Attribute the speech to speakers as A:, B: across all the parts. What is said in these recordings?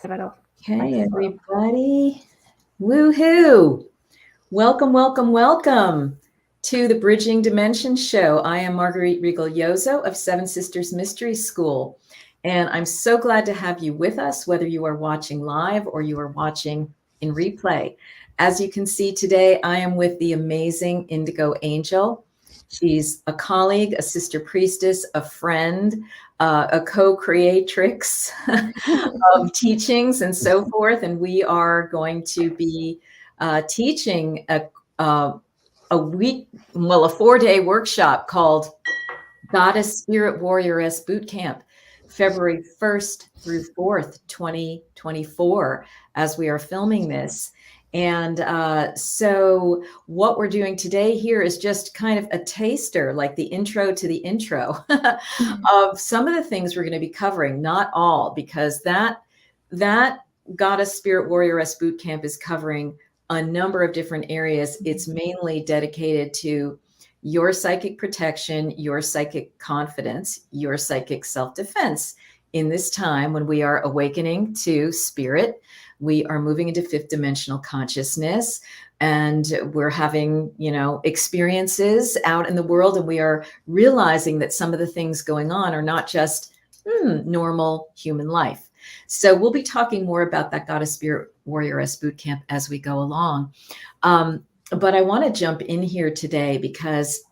A: Okay, everybody. Woohoo! Welcome, welcome, welcome to the Bridging Dimensions show. I am Marguerite Regal-Yozo of Seven Sisters Mystery School, and I'm so glad to have you with us, whether you are watching live or you are watching in replay. As you can see today, I am with the amazing IndigoAngel. She's a colleague, a sister priestess, a friend, a co-creatrix of teachings and so forth. And we are going to be teaching a 4-day workshop called Goddess Spirit Warrioress Bootcamp, February 1st through 4th, 2024, as we are filming this. And so what we're doing today here is just kind of a taster, like the intro to the intro of some of the things we're going to be covering, not all, because that Goddess Spirit Warrioress Bootcamp is covering a number of different areas. It's mainly dedicated to your psychic protection, your psychic confidence, your psychic self-defense in this time when we are awakening to spirit. We are moving into fifth dimensional consciousness, and we're having, experiences out in the world, and we are realizing that some of the things going on are not just normal human life. So we'll be talking more about that Goddess Spirit Warrioress Bootcamp as we go along. But I want to jump in here today because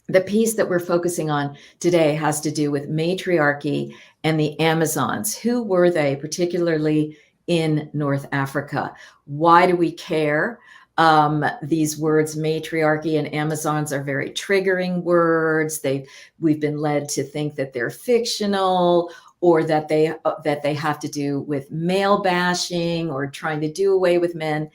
A: the piece that we're focusing on today has to do with matriarchy and the Amazons. Who were they, particularly in North Africa? Why do we care? These words, matriarchy and Amazons, are very triggering words. We've been led to think that they're fictional, or that they have to do with male bashing or trying to do away with men.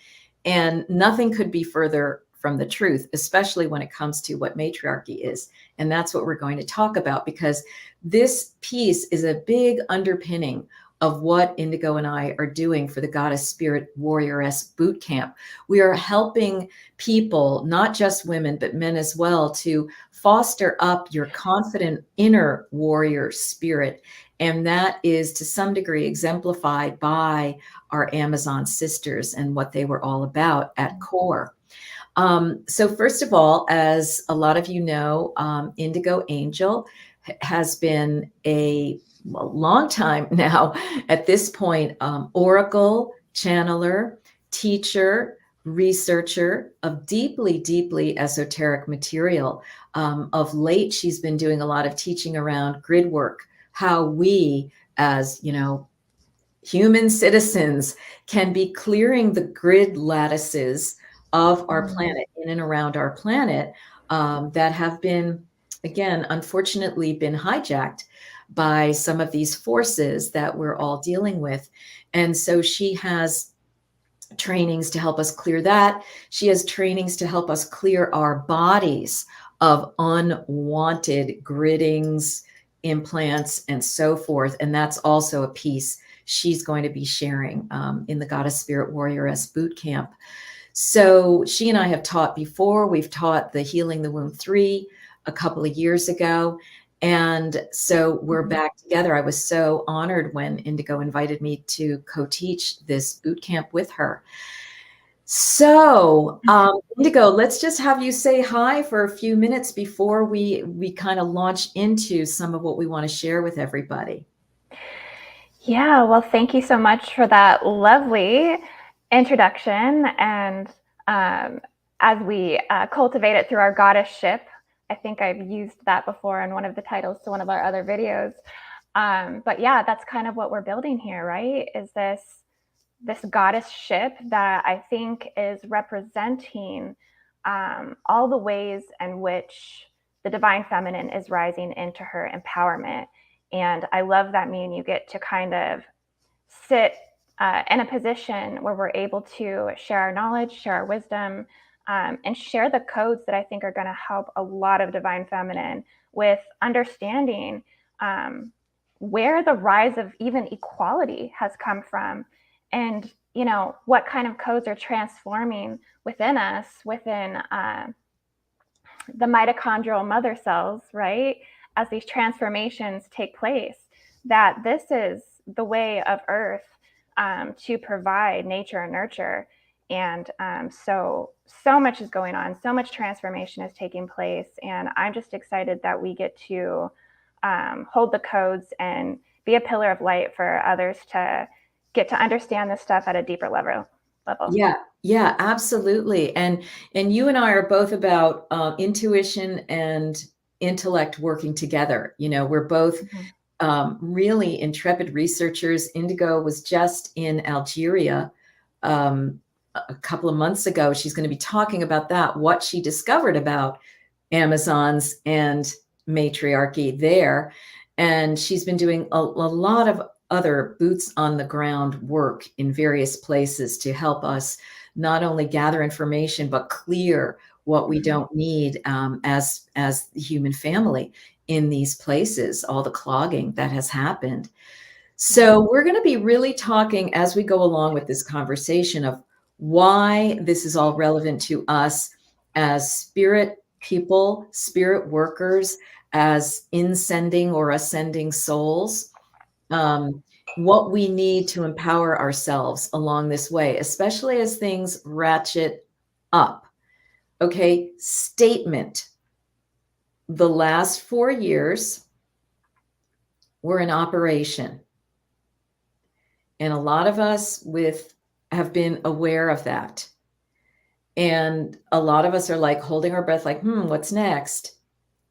A: And nothing could be further from the truth, especially when it comes to what matriarchy is. And that's what we're going to talk about, because this piece is a big underpinning of what Indigo and I are doing for the Goddess Spirit Warrioress Bootcamp. We are helping people, not just women, but men as well, to foster up your confident inner warrior spirit. And that is to some degree exemplified by our Amazon sisters and what they were all about at core. So first of all, as a lot of you know, IndigoAngel has been a long time now at this point, oracle, channeler, teacher, researcher of deeply, deeply esoteric material. Of late, she's been doing a lot of teaching around gridwork, how we, as human citizens, can be clearing the grid lattices of our planet, in and around our planet, that have been, again, unfortunately been hijacked by some of these forces that we're all dealing with. And so she has trainings to help us clear that. She has trainings to help us clear our bodies of unwanted griddings, implants, and so forth. And that's also a piece she's going to be sharing in the Goddess Spirit Warrioress Bootcamp. So she and I have taught before. We've taught the Healing the Womb 3 a couple of years ago. And so we're back together. I was so honored when Indigo invited me to co-teach this bootcamp with her. So Indigo, let's just have you say hi for a few minutes before we kind of launch into some of what we want to share with everybody.
B: Yeah, well, thank you so much for that lovely introduction. And as we cultivate it through our goddess ship, I think I've used that before in one of the titles to one of our other videos. But yeah, that's kind of what we're building here, right? Is this goddess ship that I think is representing all the ways in which the divine feminine is rising into her empowerment. And I love that me and you get to kind of sit in a position where we're able to share our knowledge, share our wisdom, and share the codes that I think are going to help a lot of divine feminine with understanding where the rise of even equality has come from, and what kind of codes are transforming within us, within the mitochondrial mother cells, right? As these transformations take place, that this is the way of Earth to provide nature and nurture. And so much is going on, so much transformation is taking place. And I'm just excited that we get to hold the codes and be a pillar of light for others to get to understand this stuff at a deeper level.
A: Yeah, absolutely. And you and I are both about intuition and intellect working together. You know, we're both really intrepid researchers. Indigo was just in Algeria a couple of months ago. She's going to be talking about that, what she discovered about Amazons and matriarchy there. And she's been doing a lot of other boots on the ground work in various places to help us not only gather information, but clear what we don't need as the human family in these places, all the clogging that has happened. So we're going to be really talking as we go along with this conversation of why this is all relevant to us as spirit people, spirit workers, as inscending or ascending souls, what we need to empower ourselves along this way, especially as things ratchet up. Okay, statement. The last 4 years were in operation. And a lot of us have been aware of that. And a lot of us are like holding our breath, like, what's next?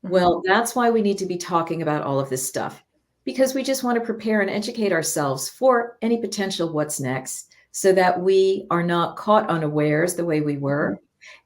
A: Well, that's why we need to be talking about all of this stuff, because we just want to prepare and educate ourselves for any potential what's next, so that we are not caught unawares the way we were.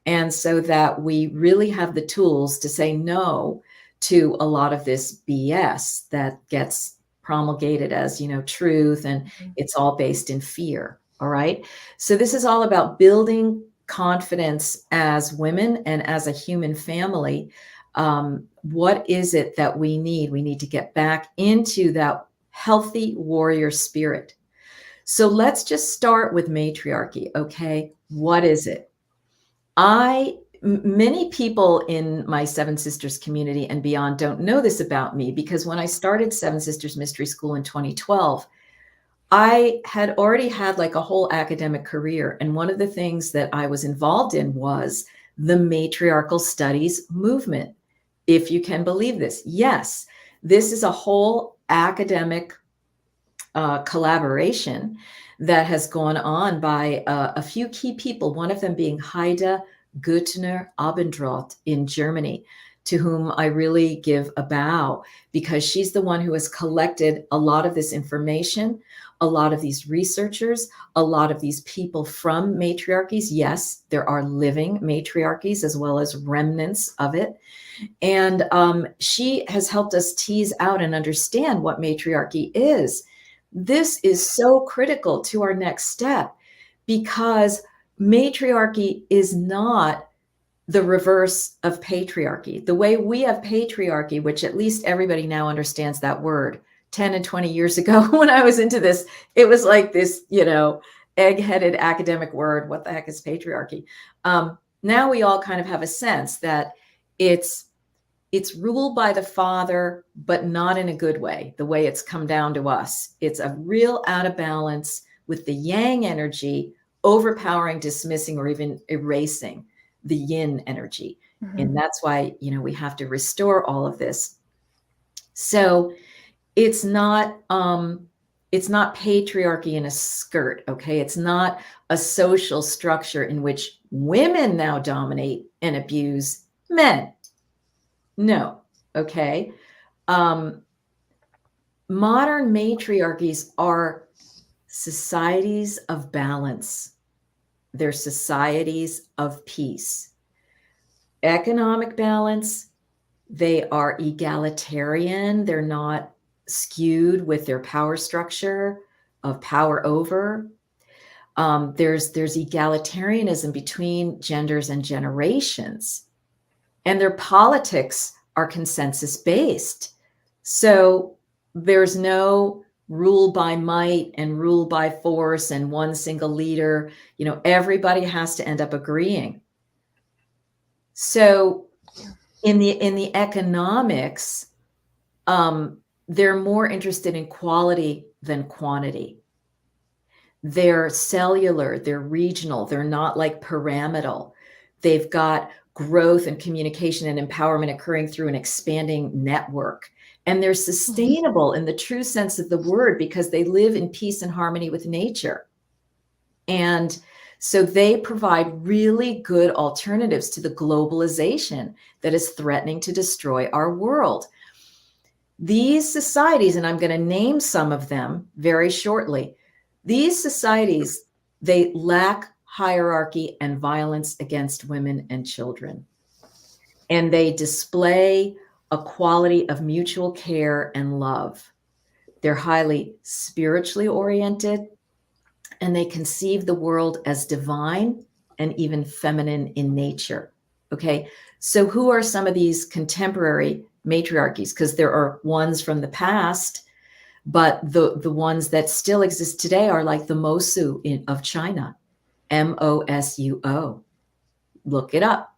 A: And so that we really have the tools to say no to a lot of this BS that gets promulgated as, truth, and it's all based in fear. All right. So this is all about building confidence as women and as a human family. What is it that we need? We need to get back into that healthy warrior spirit. So let's just start with matriarchy. Okay. What is it? Many people in my Seven Sisters community and beyond don't know this about me, because when I started Seven Sisters Mystery School in 2012, I had already had like a whole academic career. And one of the things that I was involved in was the matriarchal studies movement. If you can believe this. Yes, this is a whole academic collaboration that has gone on by a few key people, one of them being Heide Güttner Abendroth in Germany, to whom I really give a bow, because she's the one who has collected a lot of this information, a lot of these researchers, a lot of these people from matriarchies. Yes, there are living matriarchies as well as remnants of it. And she has helped us tease out and understand what matriarchy is. This is so critical to our next step, because matriarchy is not the reverse of patriarchy. The way we have patriarchy, which at least everybody now understands that word. 10 and 20 years ago, when I was into this, it was like this, egg-headed academic word. What the heck is patriarchy? Now we all kind of have a sense that it's ruled by the father, but not in a good way, the way it's come down to us. It's a real out of balance with the yang energy overpowering, dismissing, or even erasing the yin energy. And that's why, we have to restore all of this. So it's not patriarchy in a skirt. Okay. It's not a social structure in which women now dominate and abuse men. No. Okay. Modern matriarchies are societies of balance. They're societies of peace. Economic balance. They are egalitarian. They're not skewed with their power structure of power over. There's egalitarianism between genders and generations. And their politics are consensus based. So there's no rule by might and rule by force and one single leader. Everybody has to end up agreeing. So in the economics, they're more interested in quality than quantity. They're cellular, they're regional, they're not like pyramidal. They've got growth and communication and empowerment occurring through an expanding network. And they're sustainable in the true sense of the word because they live in peace and harmony with nature. And so they provide really good alternatives to the globalization that is threatening to destroy our world. These societies, and I'm going to name some of them very shortly, these societies, they lack hierarchy and violence against women and children. And they display a quality of mutual care and love. They're highly spiritually oriented, and they conceive the world as divine and even feminine in nature. Okay, so who are some of these contemporary matriarchies? Because there are ones from the past, but the ones that still exist today are like the Mosu of China, Mosuo. Look it up.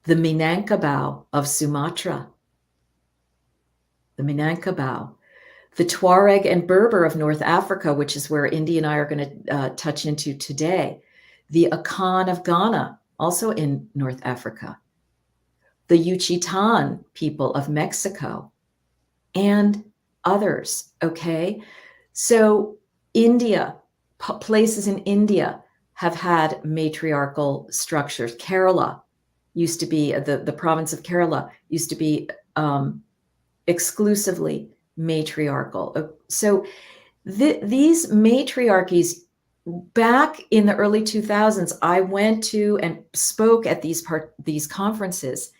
A: The Minangkabau of Sumatra, the Minangkabau. The Tuareg and Berber of North Africa, which is where Indy and I are going to touch into today. The Akan of Ghana, also in North Africa. The Yuchitan people of Mexico, and others, okay? So India, places in India have had matriarchal structures. Kerala used to be, the province of Kerala used to be exclusively matriarchal. So these matriarchies, back in the early 2000s, I went to and spoke at these conferences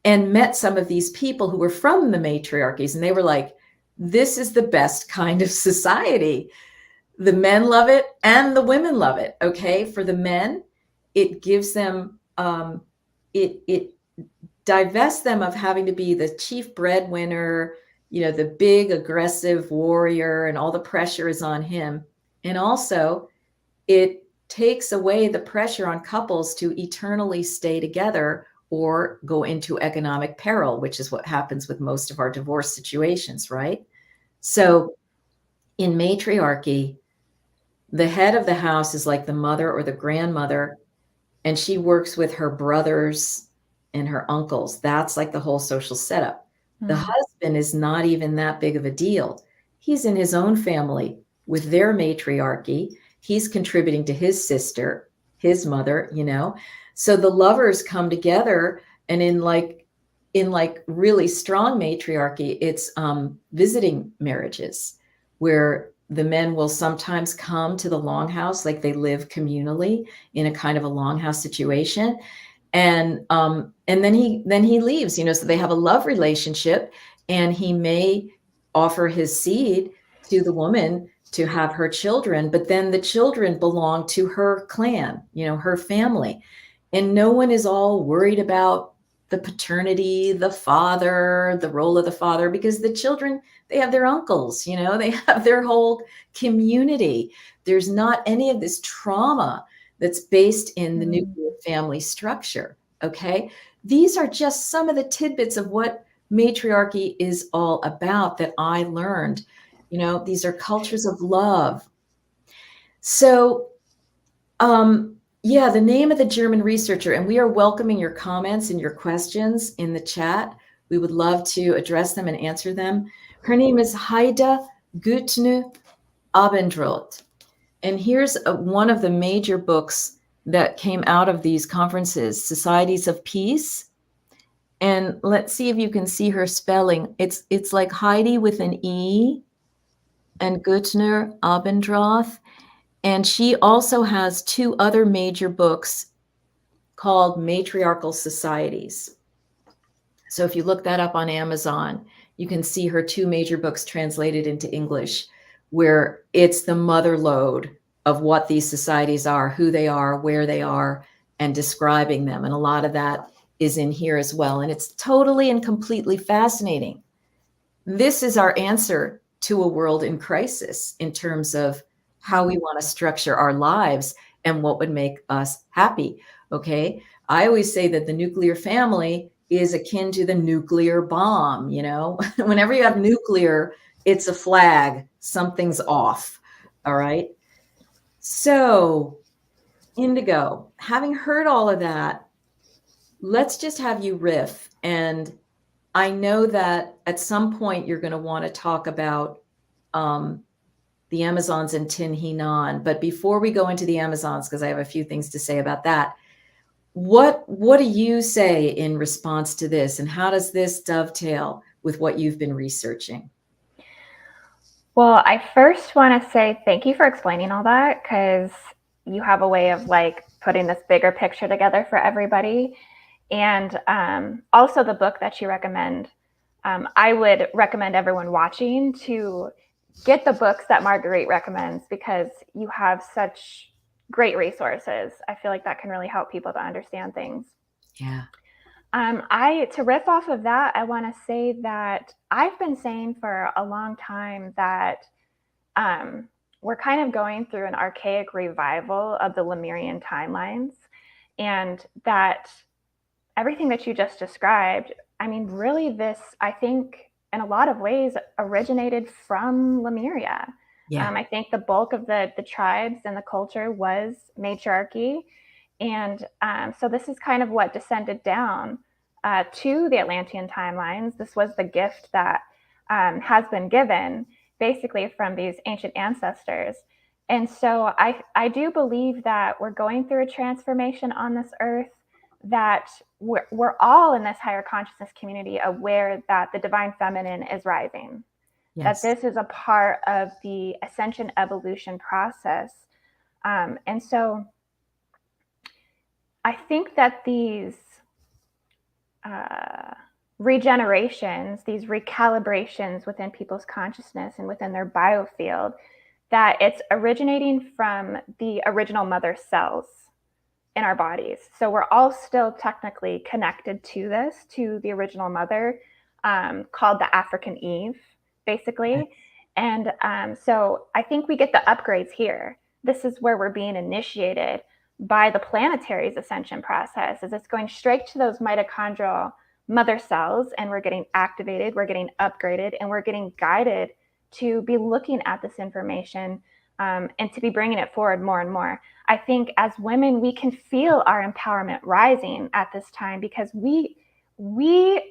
A: and met some of these people who were from the matriarchies, and they were like, this is the best kind of society. The men love it and the women love it. Okay, for the men, it gives them it divests them of having to be the chief breadwinner, you know, the big aggressive warrior, and all the pressure is on him. And also it takes away the pressure on couples to eternally stay together or go into economic peril, which is what happens with most of our divorce situations, right? So in matriarchy, the head of the house is like the mother or the grandmother, and she works with her brothers and her uncles. That's like the whole social setup. The husband is not even that big of a deal. He's in his own family with their matriarchy. He's contributing to his sister, his mother, you know. So the lovers come together, and in like really strong matriarchy, it's visiting marriages where the men will sometimes come to the longhouse, like they live communally in a kind of a longhouse situation. And then he leaves, you know, so they have a love relationship, and he may offer his seed to the woman to have her children, but then the children belong to her clan, you know, her family. And no one is all worried about the paternity, the father, the role of the father, because the children, they have their uncles, you know, they have their whole community. There's not any of this trauma that's based in the nuclear family structure, okay? These are just some of the tidbits of what matriarchy is all about that I learned. You know, these are cultures of love. So, yeah, the name of the German researcher, and we are welcoming your comments and your questions in the chat. We would love to address them and answer them. Her name is Heide Gutne Abendroth. And here's one of the major books that came out of these conferences, Societies of Peace. And let's see if you can see her spelling. It's like Heidi with an E and Gutne Abendroth. And she also has two other major books called Matriarchal Societies. So if you look that up on Amazon, you can see her two major books translated into English, where it's the mother lode of what these societies are, who they are, where they are, and describing them. And a lot of that is in here as well. And it's totally and completely fascinating. This is our answer to a world in crisis in terms of how we want to structure our lives and what would make us happy. Okay. I always say that the nuclear family is akin to the nuclear bomb. You know, whenever you have nuclear, it's a flag, something's off. All right. So, Indigo, having heard all of that, let's just have you riff. And I know that at some point you're going to want to talk about the Amazons and Hinan. But before we go into the Amazons, because I have a few things to say about that, what do you say in response to this? And how does this dovetail with what you've been researching?
B: Well, I first want to say thank you for explaining all that, because you have a way of like putting this bigger picture together for everybody. And also the book that you recommend, I would recommend everyone watching to get the books that Marguerite recommends, because you have such great resources. I feel like that can really help people to understand things.
A: Yeah.
B: To riff off of that, I want to say that I've been saying for a long time that we're kind of going through an archaic revival of the Lemurian timelines, and that everything that you just described, I mean, really this, I think, in a lot of ways originated from Lemuria.
A: Yeah.
B: I think the bulk of the tribes and the culture was matriarchy. And so this is kind of what descended down to the Atlantean timelines. This was the gift that has been given basically from these ancient ancestors. And so I do believe that we're going through a transformation on this earth, that we're all in this higher consciousness community aware that the divine feminine is rising,
A: Yes.
B: that this is a part of the ascension evolution process. And so I think that these regenerations, these recalibrations within people's consciousness and within their biofield, that it's originating from the original mother cells in our bodies. So we're all still technically connected to this, to the original mother, called the African Eve, basically. And so I think we get the upgrades here. This is where we're being initiated by the planetary's ascension process, is it's going straight to those mitochondrial mother cells, and we're getting activated, we're getting upgraded, and we're getting guided to be looking at this information and to be bringing it forward more and more. I think as women, we can feel our empowerment rising at this time, because we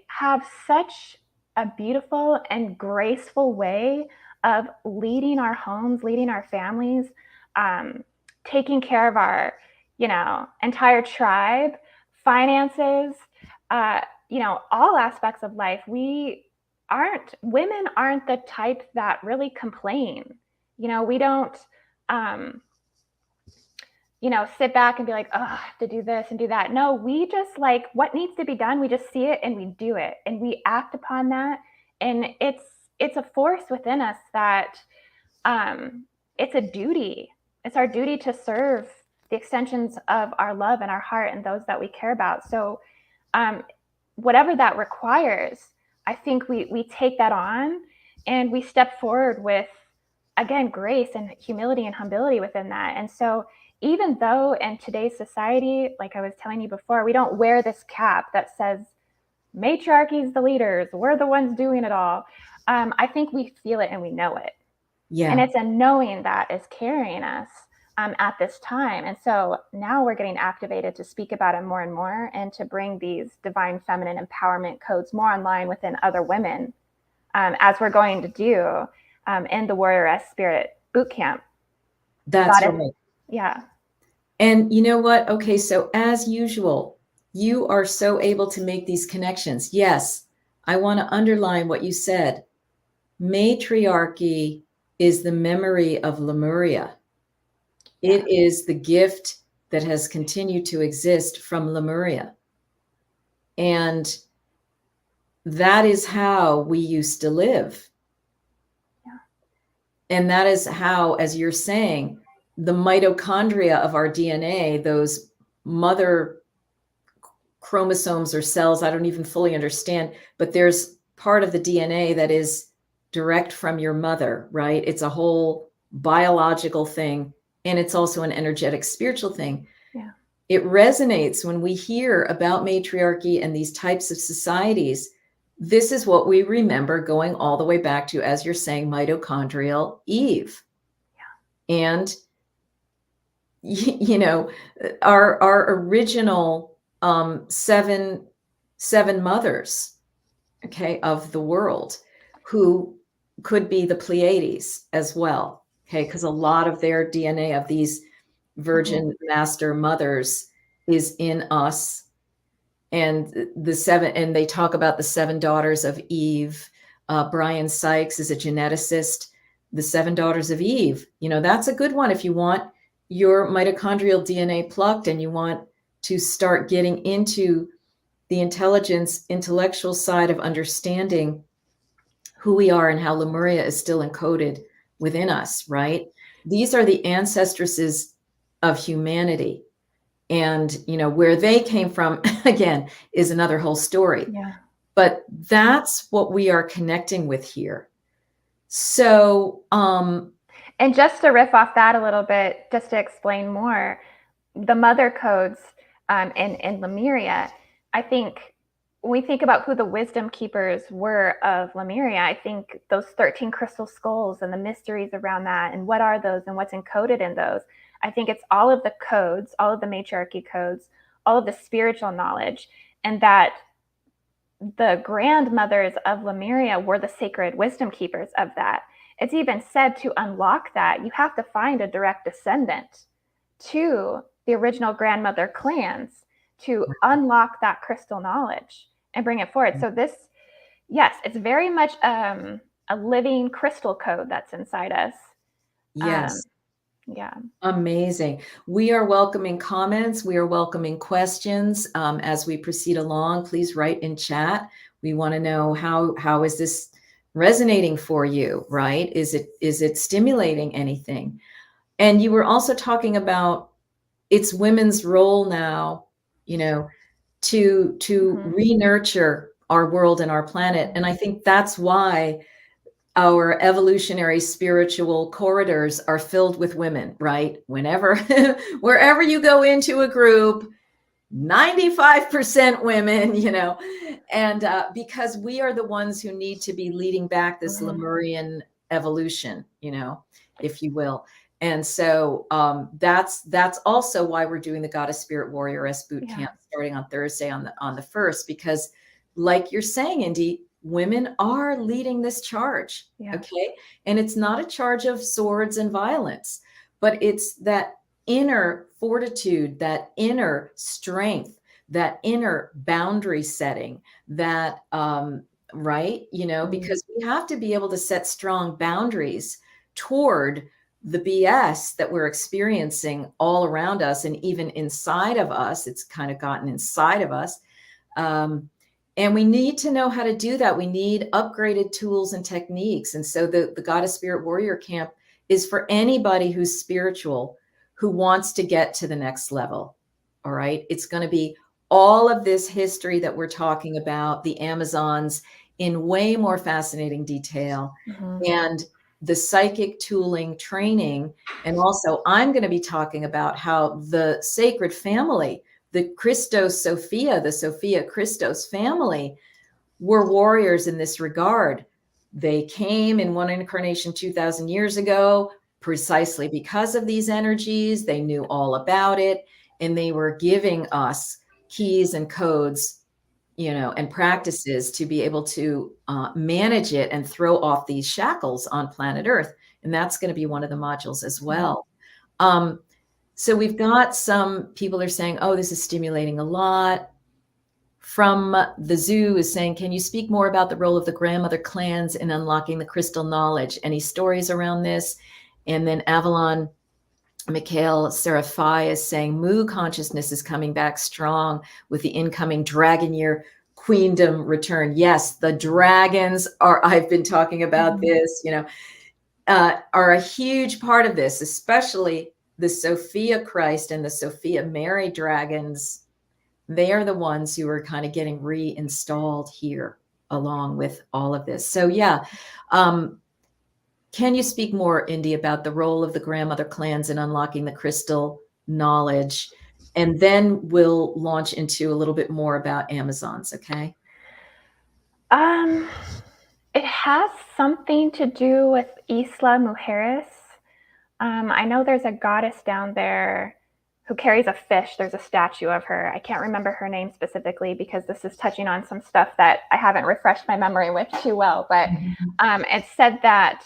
B: have such a beautiful and graceful way of leading our homes, leading our families, taking care of our, entire tribe, finances, all aspects of life. Women aren't the type that really complain. We don't, sit back and be like, oh, I have to do this and do that. No, we just like what needs to be done. We just see it and we do it and we act upon that. And it's a force within us that it's a duty. It's our duty to serve the extensions of our love and our heart and those that we care about. So whatever that requires, I think we take that on and we step forward with, again, grace and humility and humility within that. And so even though in today's society, like I was telling you before, we don't wear this cap that says matriarchy is the leaders, we're the ones doing it all, I think we feel it and we know it.
A: Yeah.
B: And it's a knowing that is carrying us at this time. And so now we're getting activated to speak about it more and more, and to bring these divine feminine empowerment codes more online within other women, as we're going to do in the Warrioress Spirit Bootcamp.
A: That's right.
B: Yeah.
A: And you know what? Okay, so as usual, you are so able to make these connections. Yes, I want to underline what you said. Matriarchy is the memory of Lemuria. It is the gift that has continued to exist from Lemuria. And that is how we used to live.
B: Yeah.
A: And that is how, as you're saying, the mitochondria of our DNA, those mother chromosomes or cells, I don't even fully understand, but there's part of the DNA that is direct from your mother, right? It's a whole biological thing. And it's also an energetic, spiritual thing.
B: Yeah.
A: It resonates when we hear about matriarchy and these types of societies. This is what we remember going all the way back to, as you're saying, mitochondrial Eve.
B: Yeah.
A: And you know, our original seven mothers, okay, of the world, who could be the Pleiades as well, okay, because a lot of their DNA of these virgin master mothers is in us. And and they talk about the 7 daughters of Eve. Brian Sykes is a geneticist. The 7 daughters of Eve, that's a good one if you want your mitochondrial DNA plucked and you want to start getting into the intellectual side of understanding who we are and how Lemuria is still encoded within us, right? These are the ancestresses of humanity. And, where they came from, again, is another whole story.
B: Yeah.
A: But that's what we are connecting with here. So,
B: and just to riff off that a little bit, just to explain more, the mother codes in Lemuria, I think when we think about who the wisdom keepers were of Lemuria, I think those 13 crystal skulls and the mysteries around that, and what are those and what's encoded in those, I think it's all of the codes, all of the matriarchy codes, all of the spiritual knowledge, and that the grandmothers of Lemuria were the sacred wisdom keepers of that. It's even said to unlock that, you have to find a direct descendant to the original grandmother clans to unlock that crystal knowledge and bring it forward. So this, yes, it's very much a living crystal code that's inside us.
A: yes.
B: Yeah.
A: Amazing. We are welcoming comments. We are welcoming questions as we proceed along. Please write in chat. We want to know how is this resonating for you, right? Is it stimulating anything? And you were also talking about it's women's role now, to re-nurture our world and our planet. And I think that's why our evolutionary spiritual corridors are filled with women, right? Wherever you go into a group, 95% women, and because we are the ones who need to be leading back this Lemurian evolution, if you will. And so that's also why we're doing the Goddess Spirit Warrioress Bootcamp starting on Thursday on the 1st, because like you're saying, Indy, women are leading this charge. Okay. And it's not a charge of swords and violence, but it's that inner fortitude, that inner strength, that inner boundary setting, that, right. Because we have to be able to set strong boundaries toward the BS that we're experiencing all around us. And even inside of us, it's kind of gotten inside of us. And we need to know how to do that. We need upgraded tools and techniques. And so the Goddess Spirit Warrior Camp is for anybody who's spiritual, who wants to get to the next level. All right. It's going to be all of this history that we're talking about, the Amazons in way more fascinating detail, and the psychic tooling training. And also I'm going to be talking about how the sacred family, the Christos Sophia, the Sophia Christos family, were warriors in this regard. They came in one incarnation 2,000 years ago, precisely because of these energies. They knew all about it, and they were giving us keys and codes, and practices to be able to manage it and throw off these shackles on planet Earth. And that's going to be one of the modules as well. So we've got some people are saying, oh, this is stimulating a lot. From the Zoo is saying, can you speak more about the role of the grandmother clans in unlocking the crystal knowledge? Any stories around this? And then Avalon Mikhail Serafai is saying, Mu consciousness is coming back strong with the incoming dragon year queendom return. Yes, the dragons are, I've been talking about this, are a huge part of this, especially the Sophia Christ and the Sophia Mary dragons. They are the ones who are kind of getting reinstalled here along with all of this. So yeah. Can you speak more, Indy, about the role of the grandmother clans in unlocking the crystal knowledge? And then we'll launch into a little bit more about Amazons, okay?
B: It has something to do with Isla Mujeres. I know there's a goddess down there who carries a fish. There's a statue of her. I can't remember her name specifically because this is touching on some stuff that I haven't refreshed my memory with too well. But it said that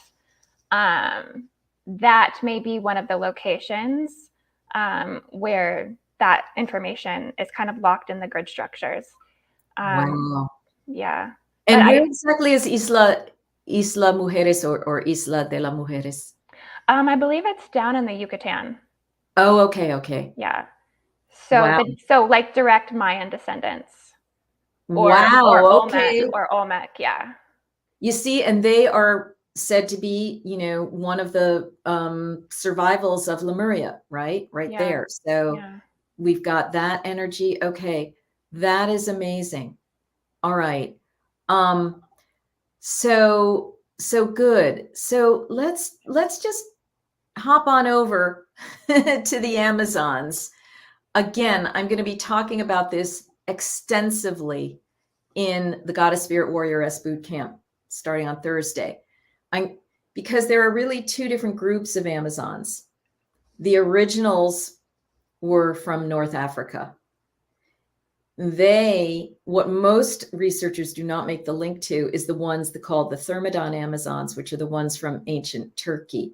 B: that may be one of the locations where that information is kind of locked in the grid structures.
A: Wow.
B: Yeah.
A: And where exactly is Isla Mujeres or Isla de las Mujeres?
B: I believe it's down in the Yucatan.
A: Oh, okay.
B: Yeah. So,
A: wow.
B: So like direct Mayan descendants.
A: Wow. Okay.
B: Or Olmec. Yeah.
A: You see, and they are said to be, one of the survivals of Lemuria, right? Right there. So we've got that energy. Okay. That is amazing. All right. So good. So let's just hop on over to the Amazons. Again, I'm going to be talking about this extensively in the Goddess Spirit Warrioress Bootcamp starting on Thursday. Because there are really two different groups of Amazons. The originals were from North Africa. What most researchers do not make the link to is the ones called the Thermodon Amazons, which are the ones from ancient Turkey,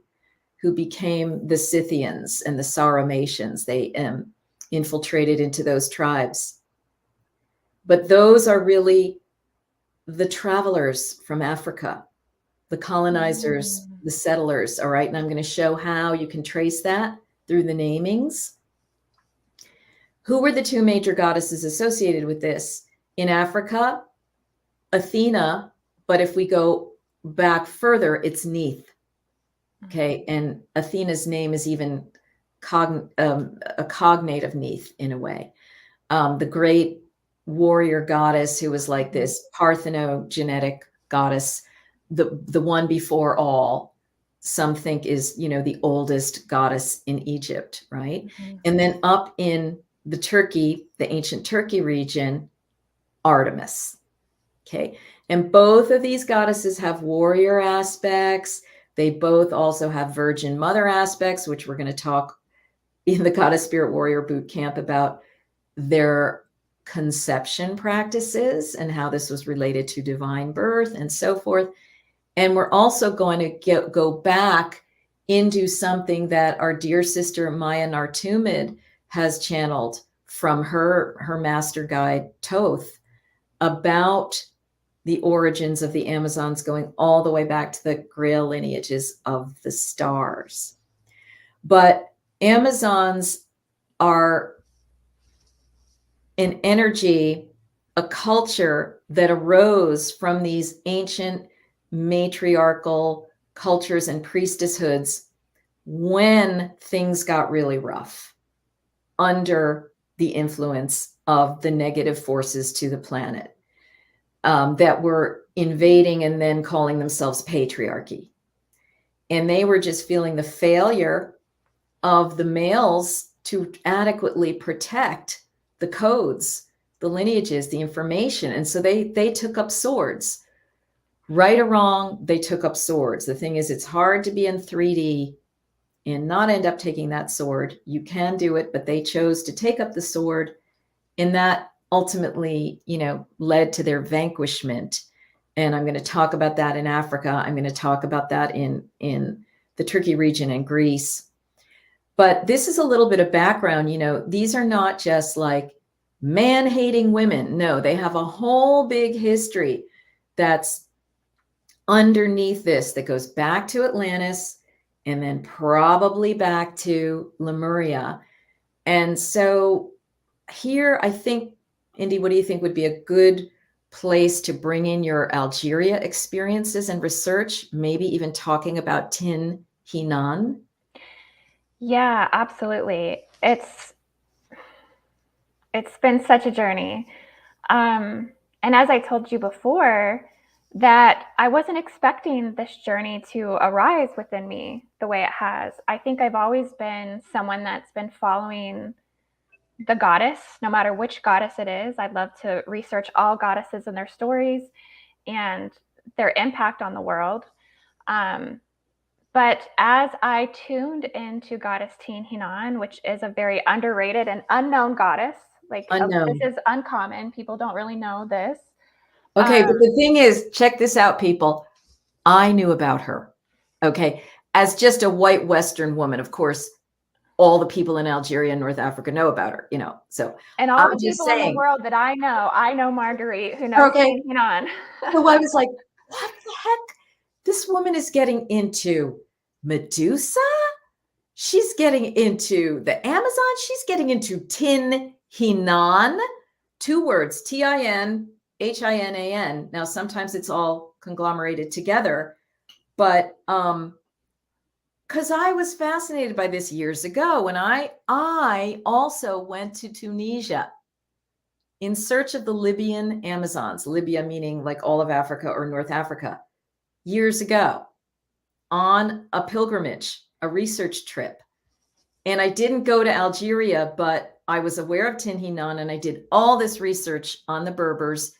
A: who became the Scythians and the Sarmatians. They infiltrated into those tribes. But those are really the travelers from Africa, the colonizers, the settlers, all right? And I'm going to show how you can trace that through the namings. Who were the two major goddesses associated with this? In Africa, Athena, but if we go back further, it's Neith. Okay, and Athena's name is even a cognate of Neith in a way. The great warrior goddess who was like this parthenogenetic goddess, the one before all, some think is, the oldest goddess in Egypt, right? And then up in the ancient Turkey region, Artemis. Okay. And both of these goddesses have warrior aspects. They both also have Virgin Mother aspects, which we're going to talk in the Goddess Spirit Warrior Bootcamp about their conception practices and how this was related to divine birth and so forth. And we're also going to go back into something that our dear sister Maya Nartumid has channeled from her master guide Thoth about the origins of the Amazons, going all the way back to the Grail lineages of the stars. But Amazons are an energy, a culture that arose from these ancient matriarchal cultures and priestesshoods when things got really rough under the influence of the negative forces to the planet that were invading and then calling themselves patriarchy. And they were just feeling the failure of the males to adequately protect the codes, the lineages, the information. And so they took up swords. Right or wrong, they took up swords. The thing is, it's hard to be in 3D and not end up taking that sword. You can do it, but they chose to take up the sword, and that ultimately, led to their vanquishment. And I'm going to talk about that in Africa. I'm going to talk about that in the Turkey region and Greece. But this is a little bit of background. These are not just like man-hating women. No, they have a whole big history that's underneath this that goes back to Atlantis and then probably back to Lemuria. And so here, I think, Indy, what do you think would be a good place to bring in your Algeria experiences and research, maybe even talking about Tin Hinan?
B: Yeah, absolutely. It's been such a journey. And as I told you before, that I wasn't expecting this journey to arise within me the way it has. I think I've always been someone that's been following the goddess, no matter which goddess it is. I'd love to research all goddesses and their stories and their impact on the world. But as I tuned into Goddess Hinan, which is a very underrated and unknown goddess, like
A: Unknown.
B: this is uncommon. People don't really know this.
A: Okay, but the thing is, check this out, people. I knew about her. Okay. As just a white Western woman, of course, all the people in Algeria and North Africa know about her, So
B: and all
A: I'm
B: the
A: just
B: people in the
A: saying.
B: world that I know Marguerite, who knows
A: Okay.
B: Hinan.
A: So I was like, what the heck? This woman is getting into Medusa. She's getting into the Amazon. She's getting into Hinan. 2 words, Tinan. Now, sometimes it's all conglomerated together, but because I was fascinated by this years ago when I also went to Tunisia in search of the Libyan Amazons, Libya meaning like all of Africa or North Africa, years ago on a pilgrimage, a research trip. And I didn't go to Algeria, but I was aware of Hinan, and I did all this research on the Berbers,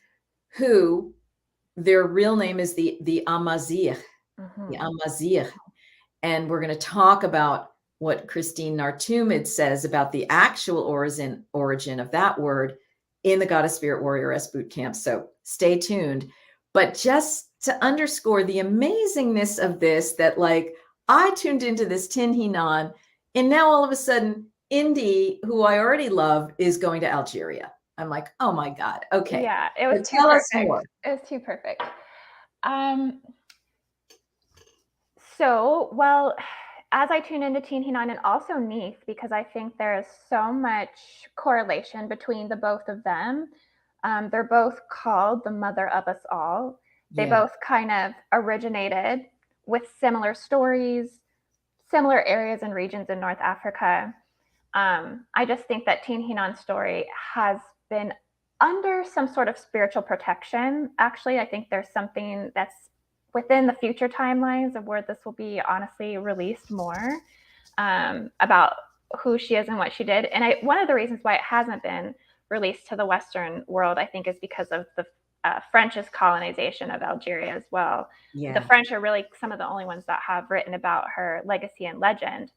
A: who their real name is the Amazigh, the Amazigh. And we're going to talk about what Christine Nartumid says about the actual origin of that word in the Goddess Spirit Warrioress Bootcamp. So stay tuned. But just to underscore the amazingness of this, that like I tuned into this Hinan, and now all of a sudden, Indy, who I already love, is going to Algeria. I'm like, oh my God. Okay.
B: Yeah, it was
A: tell us more.
B: It was too perfect. So, well, as I tune into Hinan and also Neith, because I think there is so much correlation between the both of them. They're both called the mother of us all. They both kind of originated with similar stories, similar areas and regions in North Africa. I just think that Hinan's story has been under some sort of spiritual protection. Actually, I think there's something that's within the future timelines of where this will be honestly released more about who she is and what she did. And one of the reasons why it hasn't been released to the Western world, I think, is because of the French's colonization of Algeria as well. Yeah. The French are really some of the only ones that have written about her legacy and legend.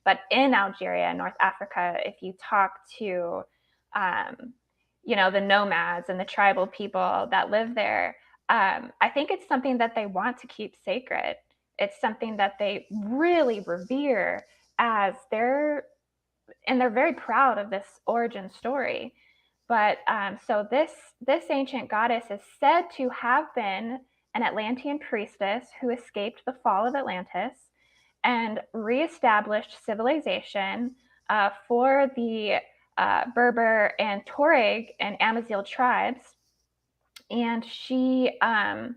B: But in Algeria, North Africa, if you talk to, the nomads and the tribal people that live there, I think it's something that they want to keep sacred. It's something that they really revere as they're very proud of this origin story. But so this ancient goddess is said to have been an Atlantean priestess who escaped the fall of Atlantis and reestablished civilization for the Berber and Tuareg and Amazigh tribes. And she, it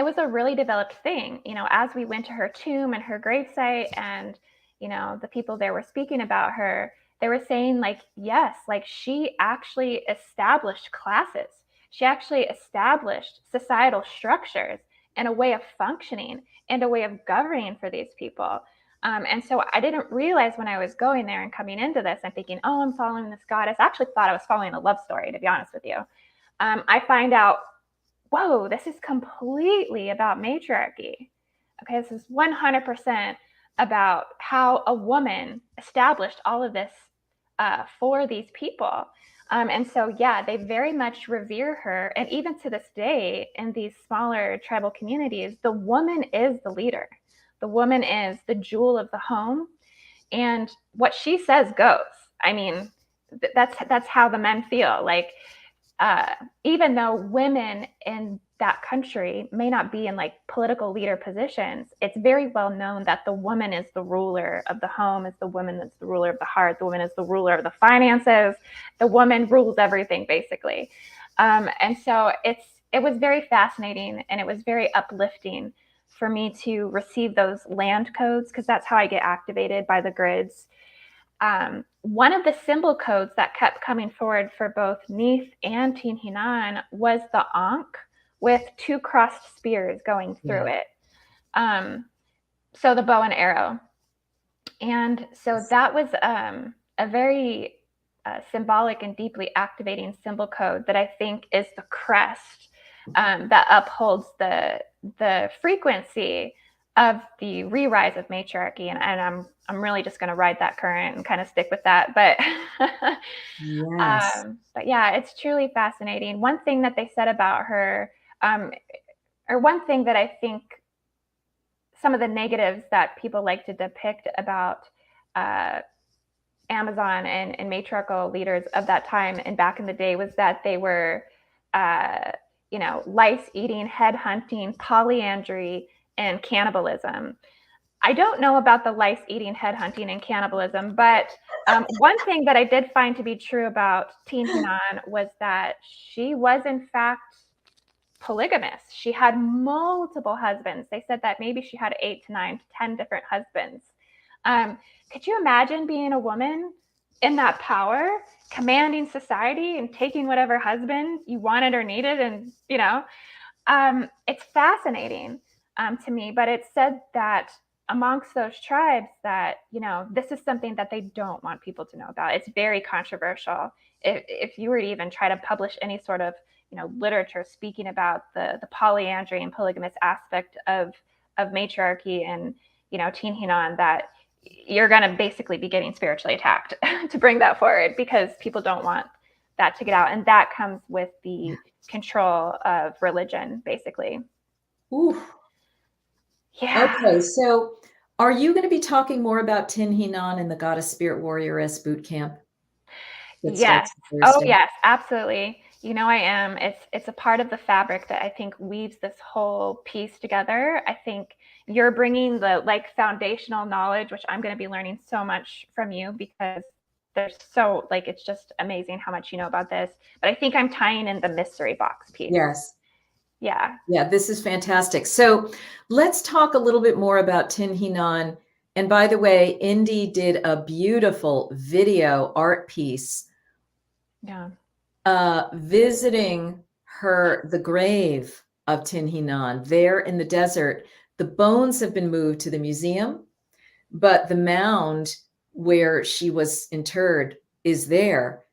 B: was a really developed thing, as we went to her tomb and her gravesite, and, the people there were speaking about her, they were saying yes, she actually established classes. She actually established societal structures and a way of functioning and a way of governing for these people. And so I didn't realize when I was going there and coming into this, I'm thinking, oh, I'm following this goddess. I actually thought I was following a love story, to be honest with you. I find out, whoa, this is completely about matriarchy. Okay, this is 100% about how a woman established all of this for these people. And so, yeah, they very much revere her. And even to this day, in these smaller tribal communities, the woman is the leader. The woman is the jewel of the home. And what she says goes. I mean, that's how the men feel. Even though women in that country may not be in political leader positions, it's very well known that the woman is the ruler of the home, is the woman that's the ruler of the heart, the woman is the ruler of the finances, the woman rules everything basically. And so it was very fascinating, and it was very uplifting for me to receive those land codes, because that's how I get activated by the grids. One of the symbol codes that kept coming forward for both Neith and Hinan was the Ankh with 2 crossed spears going through it. So the bow and arrow. And so that was a very symbolic and deeply activating symbol code that I think is the crest that upholds the frequency of the re-rise of matriarchy, and I'm really just going to ride that current and kind of stick with that. But
A: Yes.
B: but yeah, it's truly fascinating. One thing that they said about her, or one thing that I think some of the negatives that people like to depict about Amazon and matriarchal leaders of that time and back in the day was that they were, lice eating, head hunting, polyandry, and cannibalism. I don't know about the lice eating, head hunting, and cannibalism, but one thing that I did find to be true about Hinan was that she was in fact polygamous. She had multiple husbands. They said that maybe she had 8 to 9 to 10 different husbands. Could you imagine being a woman in that power, commanding society and taking whatever husband you wanted or needed? And, it's fascinating to me, but it said that amongst those tribes that, this is something that they don't want people to know about. It's very controversial. If you were to even try to publish any sort of, literature speaking about the polyandry and polygamous aspect of matriarchy and, Hinan, that you're going to basically be getting spiritually attacked to bring that forward, because people don't want that to get out. And that comes with the control of religion, basically.
A: Ooh.
B: Yeah.
A: Okay, so are you going to be talking more about Hinan and the Goddess Spirit Warrioress Bootcamp?
B: Yes. Oh, yes, absolutely. I am. It's a part of the fabric that I think weaves this whole piece together. I think you're bringing the foundational knowledge, which I'm going to be learning so much from you, because there's it's just amazing how much you know about this. But I think I'm tying in the mystery box piece.
A: Yes.
B: Yeah.
A: Yeah, this is fantastic. So let's talk a little bit more about Hinan. And by the way, Indy did a beautiful video art piece.
B: Yeah.
A: Visiting the grave of Hinan there in the desert. The bones have been moved to the museum, but the mound where she was interred is there.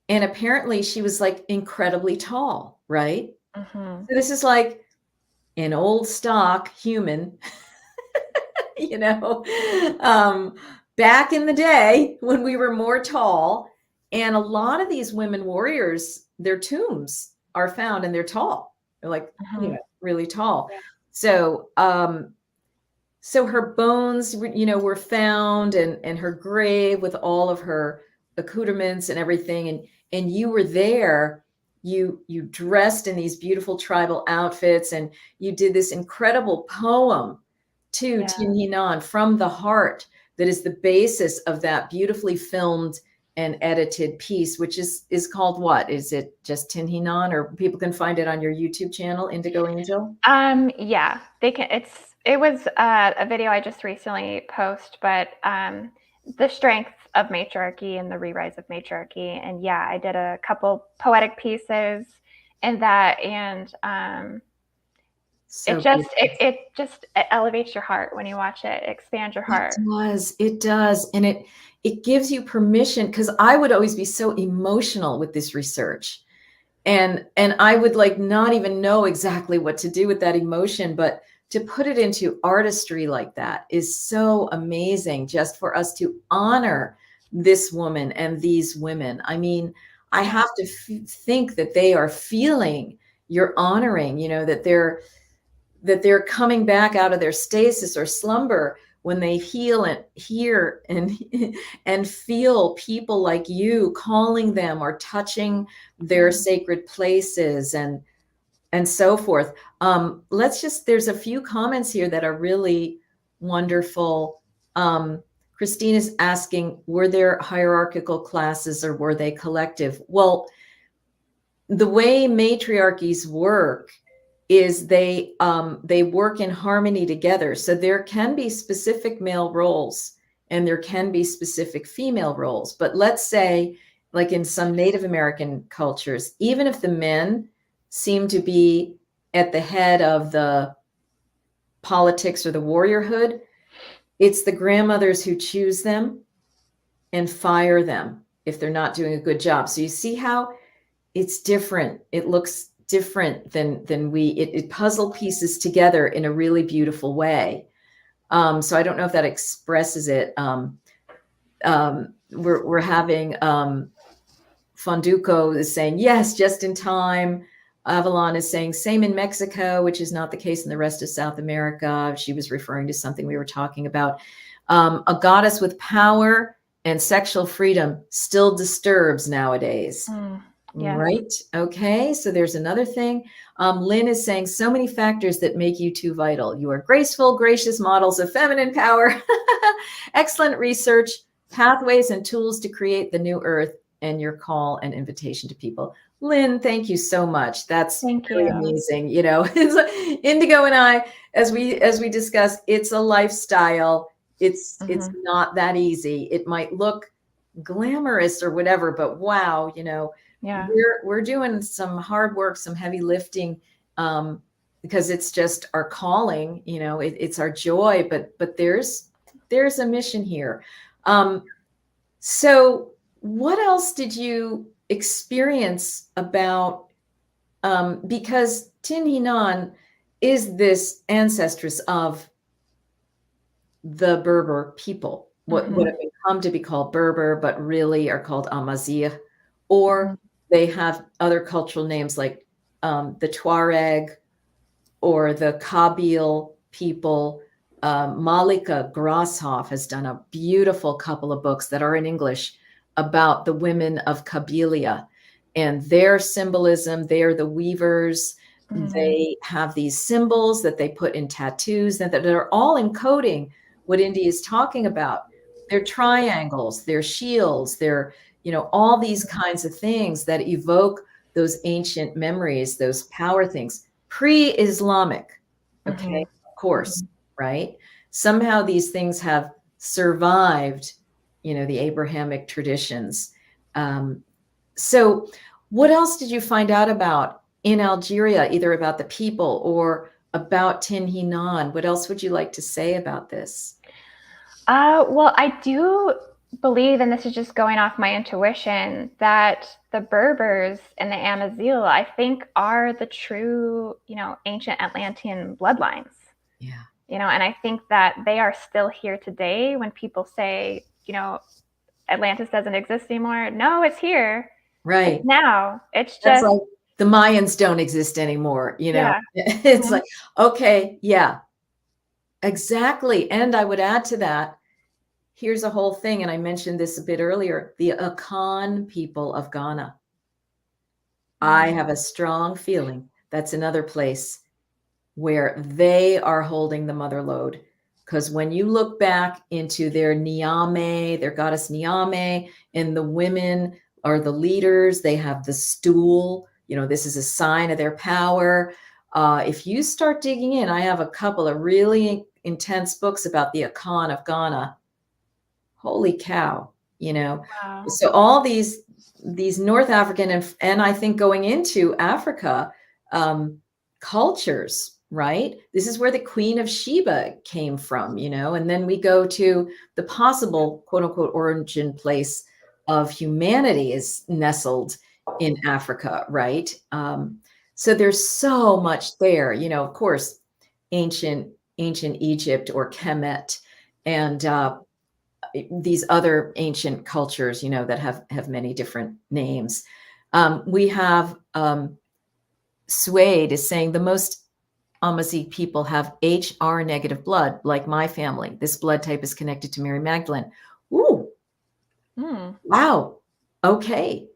A: And apparently she was incredibly tall, right?
B: Mm-hmm.
A: So this is like an old stock human, back in the day when we were more tall. And a lot of these women warriors, their tombs are found and they're tall. They're really tall.
B: Yeah.
A: So her bones, were found, and her grave with all of her accoutrements and everything. And you were there, you dressed in these beautiful tribal outfits, and you did this incredible poem to Hinan from the heart that is the basis of that beautifully filmed and edited piece, which is called what? Is it just Hinan, or people can find it on your YouTube channel, IndigoAngel?
B: Yeah, they can. It was a video I just recently posted, but the strength of matriarchy and the re-rise of matriarchy. And yeah, I did a couple poetic pieces in that, and it just elevates your heart when you watch it. It expands your heart.
A: It does. And it gives you permission, because I would always be so emotional with this research. And I would not even know exactly what to do with that emotion, but to put it into artistry like that is so amazing, just for us to honor this woman and these women. I mean, I have to think that they are feeling your honoring, that they're coming back out of their stasis or slumber when they heal and hear and feel people like you calling them or touching their sacred places and so forth. There's a few comments here that are really wonderful. Christina's asking, were there hierarchical classes or were they collective? Well, the way matriarchies work is they work in harmony together. So there can be specific male roles and there can be specific female roles. But let's say, like in some Native American cultures, even if the men seem to be at the head of the politics or the warriorhood, it's the grandmothers who choose them and fire them if they're not doing a good job. So you see how it's different. It looks different than it puzzle pieces together in a really beautiful way. So I don't know if that expresses it. We're having Fonduco is saying, yes, just in time. Avalon is saying, same in Mexico, which is not the case in the rest of South America. She was referring to something we were talking about. A goddess with power and sexual freedom still disturbs nowadays.
B: Yeah.
A: Right. Okay. So there's another thing. Lynn is saying so many factors that make you too vital. You are graceful, gracious models of feminine power. Excellent research, pathways and tools to create the new earth, and your call and invitation to people. Lynn, thank you so much. That's really amazing. You know, Indigo and I, as we discussed, it's a lifestyle. It's not that easy. It might look glamorous or whatever, but wow, you know, we're doing some hard work, some heavy lifting, because it's just our calling, you know, it's our joy, but there's a mission here. So what else did you experience about, because Tin Hinan is this ancestress of the Berber people, what have come to be called Berber, but really are called Amazigh, or they have other cultural names like the Tuareg or the Kabyle people. Malika Grosshoff has done a beautiful couple of books that are in English about the women of Kabylia and their symbolism. They are the weavers. They have these symbols that they put in tattoos that are all encoding what Indy is talking about. They're triangles, they're shields, they're, you know, all these kinds of things that evoke those ancient memories, those power things, pre-Islamic, okay, of course, right? Somehow these things have survived, you know, the Abrahamic traditions. So what else did you find out about in Algeria, either about the people or about Tin Hinan? What else would you like to say about this?
B: Well, I do believe, and this is just going off my intuition, that the Berbers and the Amazigh, I think, are the true, you know, ancient Atlantean bloodlines.
A: Yeah.
B: You know, and I think that they are still here today. When people say, you know, Atlantis doesn't exist anymore, no, it's here.
A: Right.
B: It's now. It's
A: That's
B: just
A: like the Mayans don't exist anymore, you know. It's like, okay, yeah, exactly. And I would add to that, here's a whole thing, and I mentioned this a bit earlier, the Akan people of Ghana. I have a strong feeling that's another place where they are holding the mother load. Because when you look back into their Niame, their goddess Niame, and the women are the leaders, they have the stool, you know, this is a sign of their power. If you start digging in, I have a couple of really intense books about the Akan of Ghana. Holy cow, you know.
B: wow.
A: So all these North African and I think going into Africa cultures, right? This is where the Queen of Sheba came from, you know, and then we go to the possible quote unquote origin place of humanity is nestled in Africa, right? So there's so much there, you know, of course, ancient Egypt or Kemet and these other ancient cultures, you know, that have many different names. We have Suede is saying the most Amazigh people have HR negative blood, like my family. This blood type is connected to Mary Magdalene. Ooh, wow. Okay.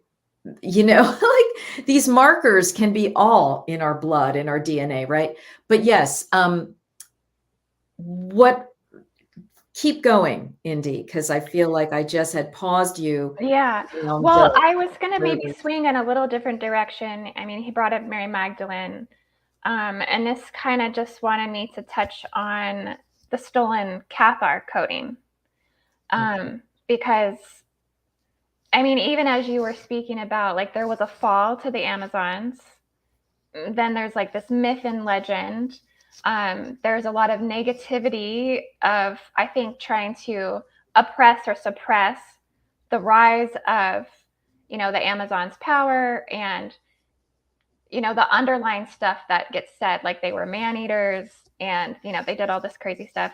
A: You know, like these markers can be all in our blood, in our DNA, right? But yes, keep going, Indy, because I feel like I just had paused you.
B: Yeah. Well, I was going to maybe swing in a little different direction. I mean, he brought up Mary Magdalene. And this kind of just wanted me to touch on the stolen Cathar coding. Because, I mean, even as you were speaking about, like, there was a fall to the Amazons. Then there's like this myth and legend. There's a lot of negativity of, I think, trying to oppress or suppress the rise of, you know, the Amazons' power and, you know, the underlying stuff that gets said, like they were man-eaters and, you know, they did all this crazy stuff.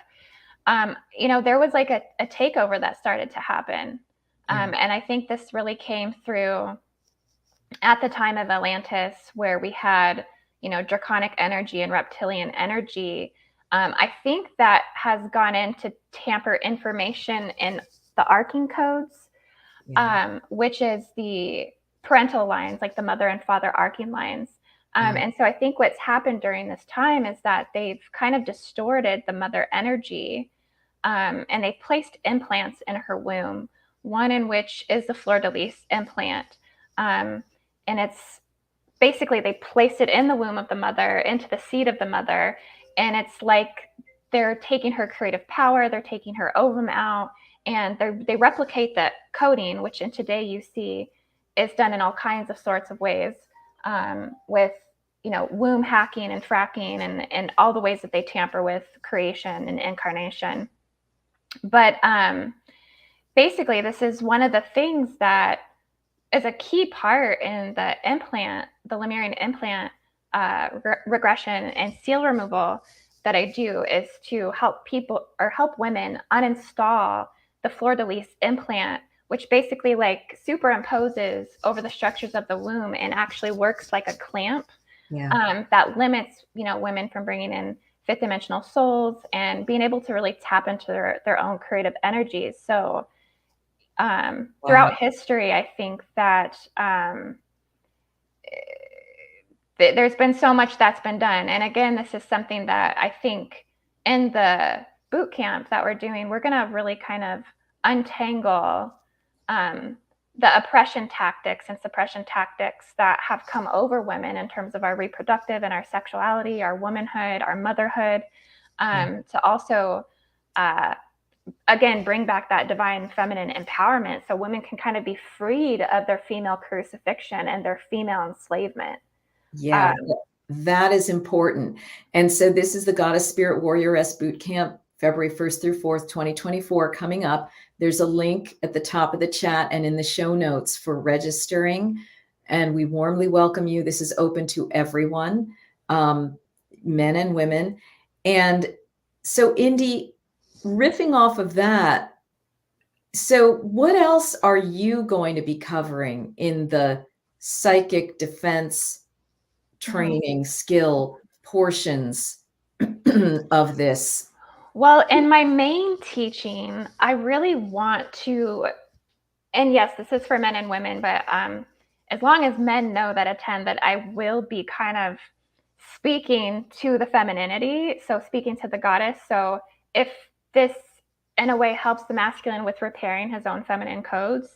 B: there was like a takeover that started to happen. And I think this really came through at the time of Atlantis, where we had, draconic energy and reptilian energy. I think that has gone in to tamper information in the arcing codes, which is the parental lines, like the mother and father arcing lines. And so I think what's happened during this time is that they've kind of distorted the mother energy, and they placed implants in her womb, one in which is the fleur-de-lis implant. And it's basically, they place it in the womb of the mother, into the seed of the mother. And it's like they're taking her creative power, they're taking her ovum out, and they replicate that coding, which in today you see is done in all kinds of sorts of ways, with, womb hacking and fracking and all the ways that they tamper with creation and incarnation. But basically, this is one of the things that is a key part in the implant, the Lemurian implant regression and seal removal that I do, is to help people, or help women, uninstall the fleur-de-lis implant, which basically like superimposes over the structures of the womb and actually works like a clamp, that limits, women from bringing in fifth dimensional souls and being able to really tap into their own creative energies. So throughout history, I think that there's been so much that's been done. And again, this is something that I think in the boot camp that we're doing, we're going to really kind of untangle the oppression tactics and suppression tactics that have come over women in terms of our reproductive and our sexuality, our womanhood, our motherhood, to also again, bring back that divine feminine empowerment, so women can kind of be freed of their female crucifixion and their female enslavement.
A: That is important. And so this is the Goddess Spirit Warrioress Bootcamp, February 1st through 4th, 2024, coming up. There's a link at the top of the chat and in the show notes for registering. And we warmly welcome you. This is open to everyone, men and women. And so, Indy, riffing off of that, so what else are you going to be covering in the psychic defense training skill portions of this?
B: Well, in my main teaching, I really want to, and yes, this is for men and women, but as long as men know that attend, that I will be kind of speaking to the femininity, so speaking to the goddess. So if this in a way helps the masculine with repairing his own feminine codes,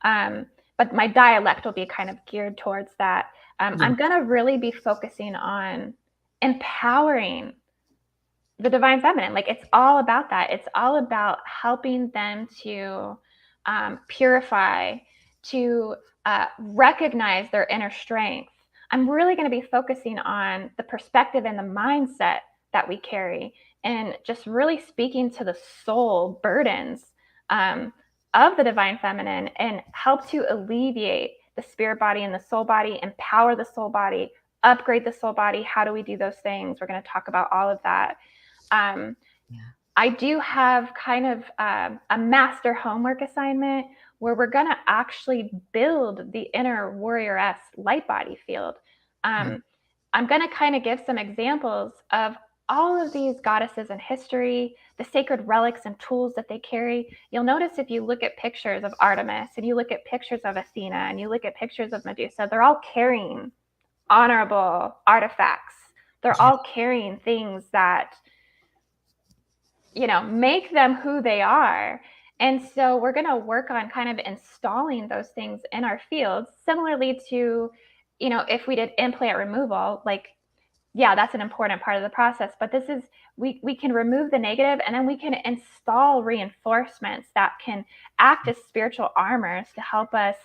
B: but my dialect will be kind of geared towards that. I'm going to really be focusing on empowering the divine feminine. Like, it's all about that. It's all about helping them to purify, to recognize their inner strength. I'm really going to be focusing on the perspective and the mindset that we carry, and just really speaking to the soul burdens of the divine feminine, and help to alleviate the spirit body and the soul body, empower the soul body, upgrade the soul body. How do we do those things? We're going to talk about all of that. I do have kind of a master homework assignment where we're going to actually build the inner warrioress light body field. I'm going to kind of give some examples of all of these goddesses in history, the sacred relics and tools that they carry. You'll notice if you look at pictures of Artemis, and you look at pictures of Athena, and you look at pictures of Medusa, they're all carrying honorable artifacts. They're all carrying things that, make them who they are. And so we're going to work on kind of installing those things in our fields, similarly to, if we did implant removal, like, yeah, that's an important part of the process. But this is, we can remove the negative, and then we can install reinforcements that can act as spiritual armors to help us,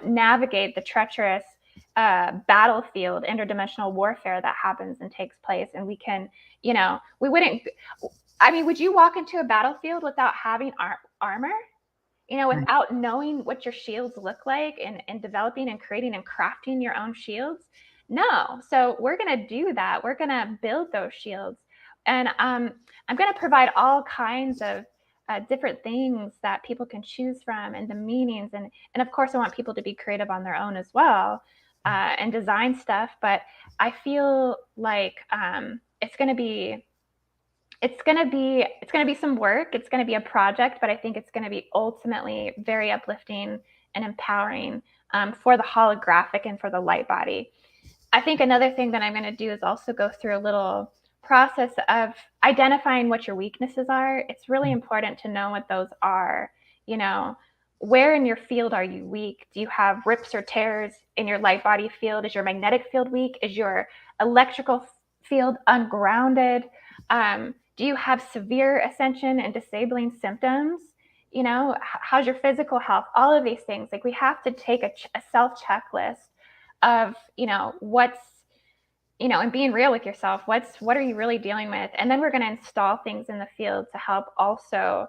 B: navigate the treacherous battlefield, interdimensional warfare that happens and takes place. And we can, would you walk into a battlefield without having armor? Without knowing what your shields look like, and developing and creating and crafting your own shields? No. So we're going to do that. We're going to build those shields. And I'm going to provide all kinds of different things that people can choose from, and the meanings. And of course, I want people to be creative on their own as well, and design stuff. But I feel like it's going to be some work. It's going to be a project, but I think it's going to be ultimately very uplifting and empowering for the holographic and for the light body. I think another thing that I'm going to do is also go through a little process of identifying what your weaknesses are. It's really important to know what those are. You know, where in your field are you weak? Do you have rips or tears in your light body field? Is your magnetic field weak? Is your electrical field ungrounded? Do you have severe ascension and disabling symptoms? You know, how's your physical health? All of these things. Like, we have to take a self checklist of, you know, what's, you know, and being real with yourself. What are you really dealing with? And then we're going to install things in the field to help also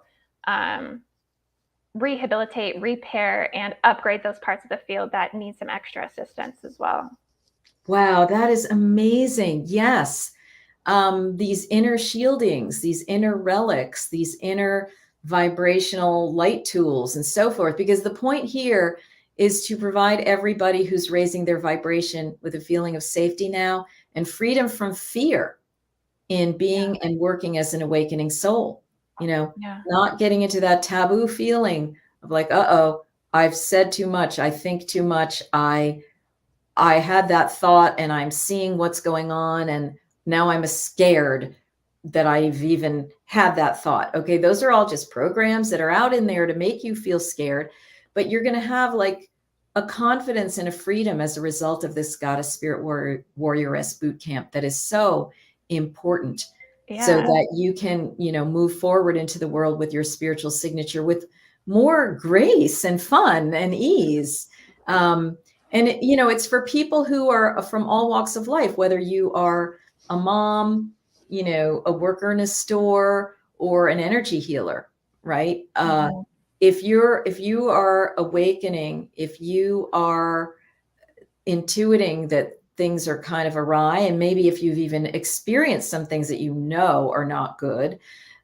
B: rehabilitate, repair, and upgrade those parts of the field that need some extra assistance as well.
A: Wow, that is amazing. Yes. These inner shieldings, these inner relics, these inner vibrational light tools and so forth, because the point here is to provide everybody who's raising their vibration with a feeling of safety now and freedom from fear in being and working as an awakening soul, you know, not getting into that taboo feeling of like, uh-oh, I've said too much. I think too much. I had that thought and I'm seeing what's going on, and now I'm scared that I've even had that thought. Okay, those are all just programs that are out in there to make you feel scared, but you're going to have like a confidence and a freedom as a result of this Goddess Spirit Warrioress Bootcamp that is so important, so that you can, you know, move forward into the world with your spiritual signature with more grace and fun and ease. And, you know, it's for people who are from all walks of life, whether you are a mom, you know, a worker in a store, or an energy healer, right? If you are awakening, if you are intuiting that things are kind of awry, and maybe if you've even experienced some things that you know are not good,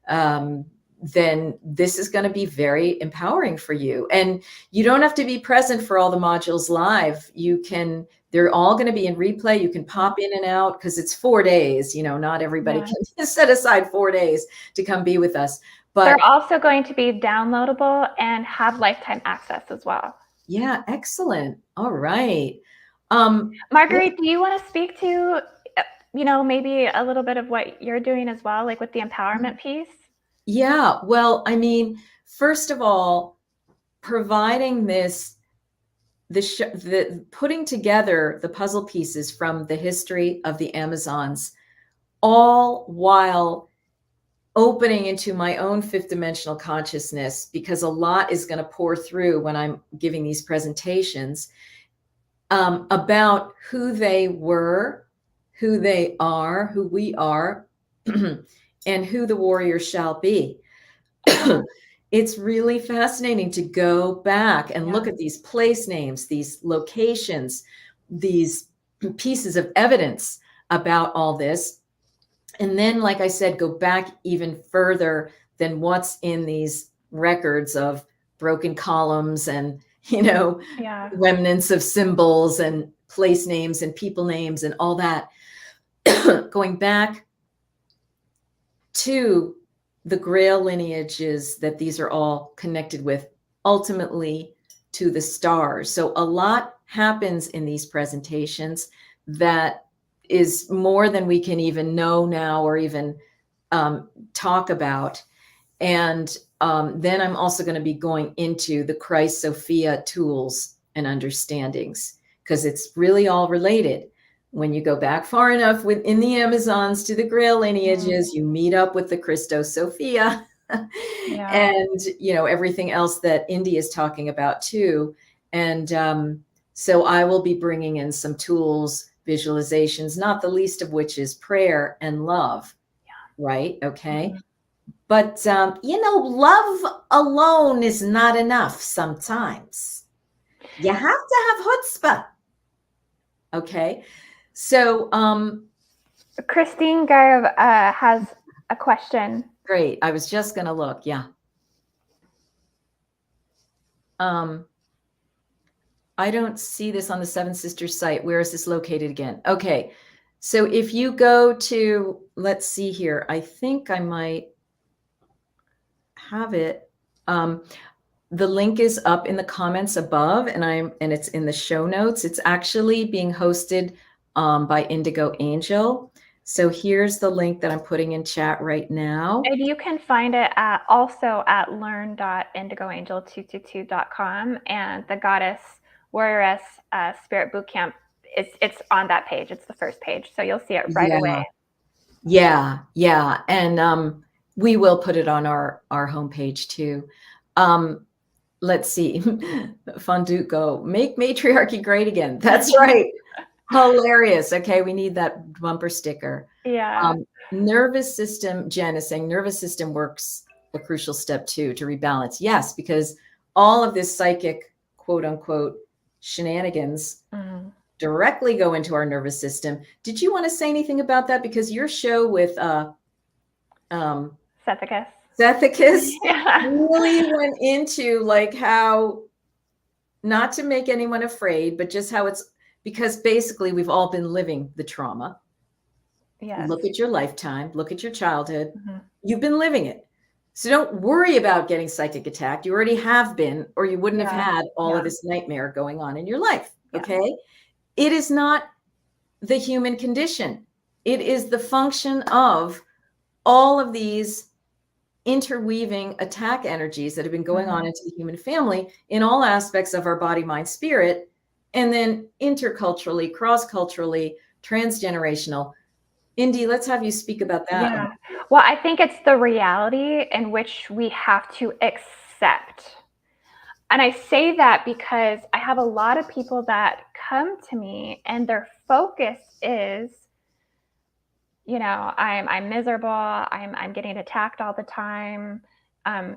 A: then this is going to be very empowering for you. And you don't have to be present for all the modules live. They're all going to be in replay. You can pop in and out because it's 4 days. You know, not everybody can set aside 4 days to come be with us. But
B: they're also going to be downloadable and have lifetime access as well.
A: Yeah, excellent. All right.
B: Marguerite, do you want to speak to, you know, maybe a little bit of what you're doing as well, like with the empowerment piece?
A: Yeah, well, I mean, first of all, providing the putting together the puzzle pieces from the history of the Amazons, all while opening into my own fifth dimensional consciousness, because a lot is going to pour through when I'm giving these presentations about who they were, who they are, who we are, and who the warrior shall be. It's really fascinating to go back and look at these place names, these locations, these pieces of evidence about all this. And then, like I said, go back even further than what's in these records of broken columns and, you know, remnants of symbols and place names and people names and all that. Going back to the Grail lineages that these are all connected with, ultimately to the stars. So a lot happens in these presentations that is more than we can even know now or even talk about. And then I'm also going to be going into the Christ Sophia tools and understandings, because it's really all related. When you go back far enough within the Amazons to the Grail lineages, you meet up with the Christos Sophia and, you know, everything else that Indy is talking about too. And so I will be bringing in some tools, visualizations, not the least of which is prayer and love. Right. Okay. But, you know, love alone is not enough sometimes. You have to have chutzpah. Okay. So,
B: Christine Garv has a question.
A: Great. I was just going to look. Yeah. I don't see this on the Seven Sisters site. Where is this located again? Okay. So if you go to, let's see here, I think I might have it. The link is up in the comments above, and it's in the show notes. It's actually being hosted by IndigoAngel. So here's the link that I'm putting in chat right now.
B: And you can find it also at learn.indigoangel222.com, and the Goddess Warrioress Spirit Bootcamp. It's on that page. It's the first page, so you'll see it right away.
A: Yeah, and we will put it on our homepage too. Let's see. Fonduco, make matriarchy great again. That's right. Hilarious. Okay, we need that bumper sticker.
B: Yeah.
A: Nervous system, Jen is saying nervous system works a crucial step too to rebalance. Yes, because all of this psychic, quote unquote, shenanigans directly go into our nervous system. Did you want to say anything about that? Because your show with
B: Sethicus
A: really went into like how, not to make anyone afraid, but just how it's, because basically we've all been living the trauma.
B: Yes.
A: Look at your lifetime, look at your childhood. You've been living it. So don't worry about getting psychic attacked. You already have been, or you wouldn't have had all of this nightmare going on in your life. Okay. It is not the human condition. It is the function of all of these interweaving attack energies that have been going on into the human family in all aspects of our body, mind, spirit, and then interculturally, cross-culturally, transgenerational. Indy, let's have you speak about that.
B: Yeah. Well, I think it's the reality in which we have to accept. And I say that because I have a lot of people that come to me and their focus is, you know, I'm miserable. I'm getting attacked all the time.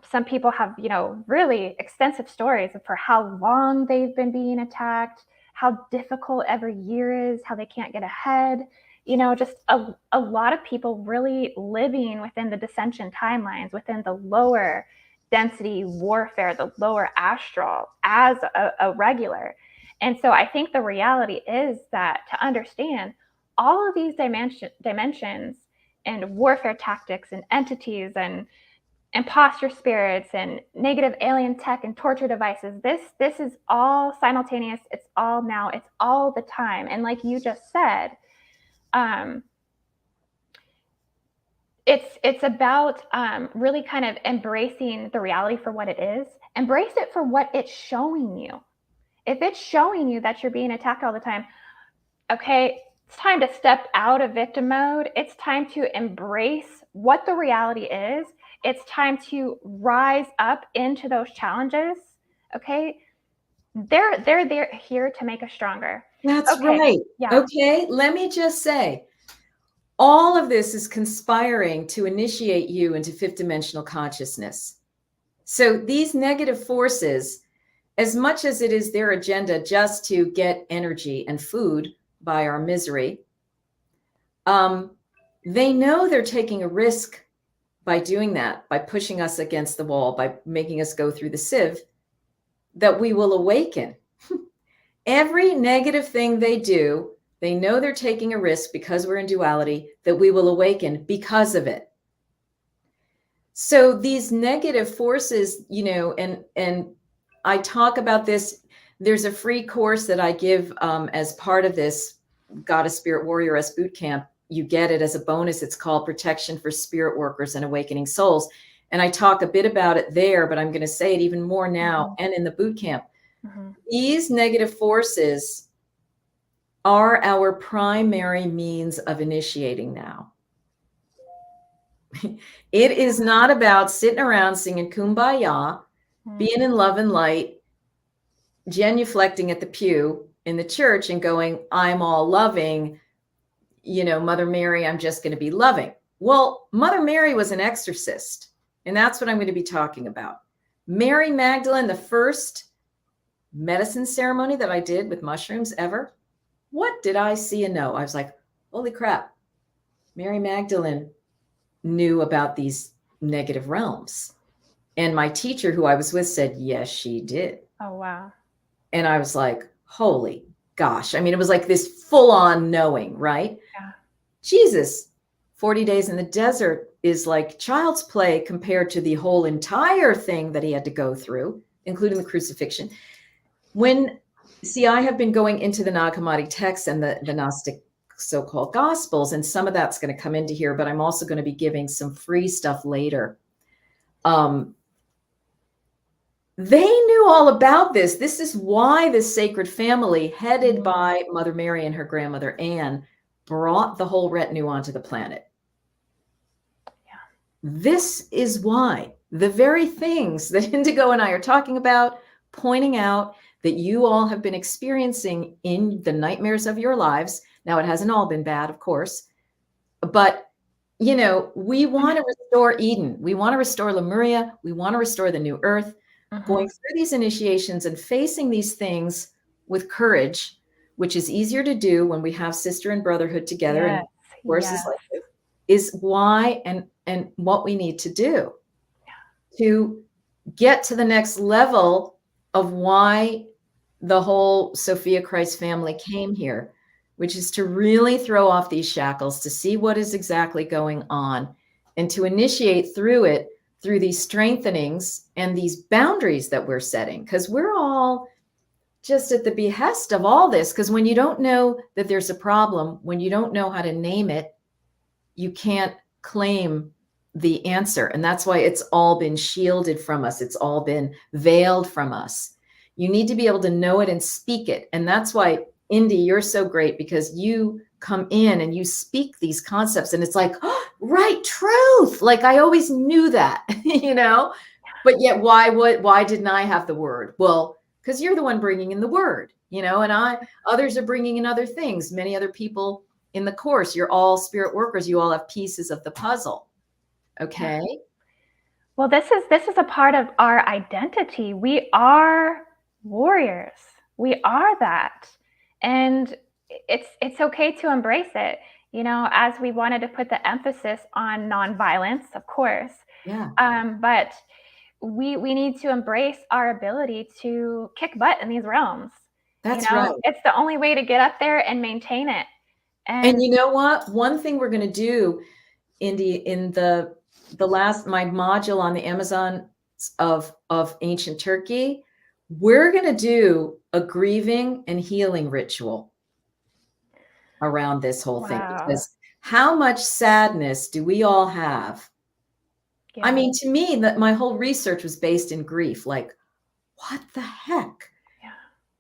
B: Some people have, you know, really extensive stories for how long they've been being attacked, how difficult every year is, how they can't get ahead. You know, just a lot of people really living within the dissension timelines, within the lower density warfare, the lower astral as a regular. And so I think the reality is that to understand all of these dimensions and warfare tactics and entities and imposter spirits and negative alien tech and torture devices, this is all simultaneous. It's all now. It's all the time. And like you just said, it's about really kind of embracing the reality for what it is. Embrace it for what it's showing you. If it's showing you that you're being attacked all the time, okay, it's time to step out of victim mode. It's time to embrace what the reality is. It's time to rise up into those challenges. Okay, they're here to make us stronger.
A: That's right.
B: Yeah.
A: Okay, let me just say, all of this is conspiring to initiate you into fifth dimensional consciousness. So these negative forces, as much as it is their agenda just to get energy and food by our misery, they know they're taking a risk by doing that, by pushing us against the wall, by making us go through the sieve, that we will awaken. Every negative thing they do, they know they're taking a risk because we're in duality, that we will awaken because of it. So these negative forces, you know, and I talk about this. There's a free course that I give as part of this Goddess Spirit Warrioress Bootcamp. You get it as a bonus. It's called Protection for Spirit Workers and Awakening Souls. And I talk a bit about it there, but I'm going to say it even more now and in the bootcamp. These negative forces are our primary means of initiating now. It is not about sitting around singing Kumbaya, being in love and light, genuflecting at the pew in the church and going, I'm all loving, you know, Mother Mary, I'm just going to be loving. Well, Mother Mary was an exorcist, and that's what I'm going to be talking about. Mary Magdalene, the first medicine ceremony that I did with mushrooms ever, what did I see and know? I was like, holy crap, Mary Magdalene knew about these negative realms. And my teacher who I was with said, yes, she did.
B: Oh, wow.
A: And I was like, holy gosh. I mean, it was like this full on knowing, right?
B: Yeah.
A: Jesus, 40 days in the desert is like child's play compared to the whole entire thing that he had to go through, including the crucifixion. I have been going into the Nag Hammadi texts and the Gnostic so-called gospels, and some of that's going to come into here, but I'm also going to be giving some free stuff later. They knew all about this. This is why this sacred family, headed by Mother Mary and her grandmother Anne, brought the whole retinue onto the planet.
B: Yeah.
A: This is why the very things that Indigo and I are talking about, pointing out that you all have been experiencing in the nightmares of your lives. Now, it hasn't all been bad, of course, but you know, we want to restore Eden. We want to restore Lemuria. We want to restore the new earth. Going through these initiations and facing these things with courage, which is easier to do when we have sister and brotherhood together,
B: Yes,
A: and forces like this, is why and what we need to do to get to the next level of why the whole Sophia Christ family came here, which is to really throw off these shackles, to see what is exactly going on, and to initiate through it, through these strengthenings and these boundaries that we're setting, because we're all just at the behest of all this. Because when you don't know that there's a problem, when you don't know how to name it, you can't claim the answer. And that's why it's all been shielded from us. It's all been veiled from us. You need to be able to know it and speak it. And that's why, Indy, you're so great, because you come in and you speak these concepts and it's like, oh, right, truth. Like I always knew that, you know, but yet why didn't I have the word? Well, because you're the one bringing in the word, you know, and others are bringing in other things. Many other people in the course, you're all spirit workers. You all have pieces of the puzzle. Okay.
B: Well, this is a part of our identity. We are warriors. We are that. And it's okay to embrace it, you know, as we wanted to put the emphasis on nonviolence, of course.
A: Yeah.
B: But we need to embrace our ability to kick butt in these realms.
A: That's right.
B: It's the only way to get up there and maintain it.
A: And you know what? One thing we're going to do, Indy, in the last, my module on the Amazon of ancient Turkey, we're going to do a grieving and healing ritual around this whole thing, because how much sadness do we all have? Yeah. I mean, to me, that my whole research was based in grief. Like, what the heck? Yeah.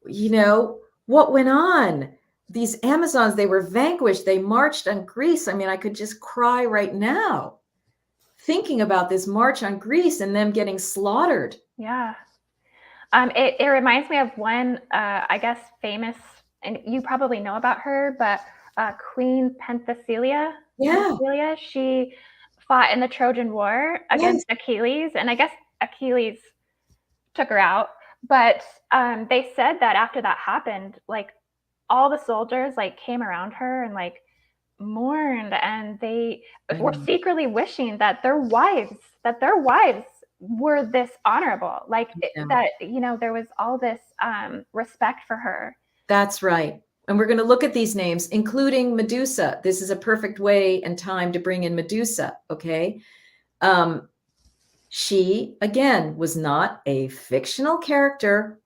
A: You know, what went on? These Amazons, they were vanquished. They marched on Greece. I mean, I could just cry right now thinking about this march on Greece and them getting slaughtered.
B: Yeah. It reminds me of one, I guess, famous, and you probably know about her, but Queen Penthesilea.
A: Yeah.
B: Penthesilea, she fought in the Trojan War against Achilles, and I guess Achilles took her out. But they said that after that happened, like all the soldiers like came around her and like mourned, and they were secretly wishing that their wives were this honorable, like that, you know, there was all this respect for her. That's right.
A: And we're going to look at these names, including Medusa. This is a perfect way and time to bring in Medusa. Okay. She, again, was not a fictional character.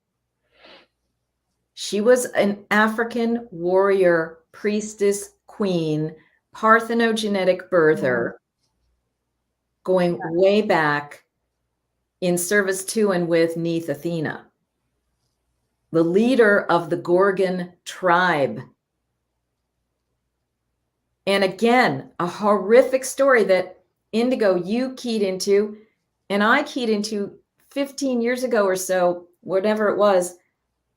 A: She was an African warrior, priestess, queen, parthenogenetic birther, going way back in service to and with Neith Athena, the leader of the Gorgon tribe. And again, a horrific story that, Indigo, you keyed into, and I keyed into 15 years ago or so, whatever it was.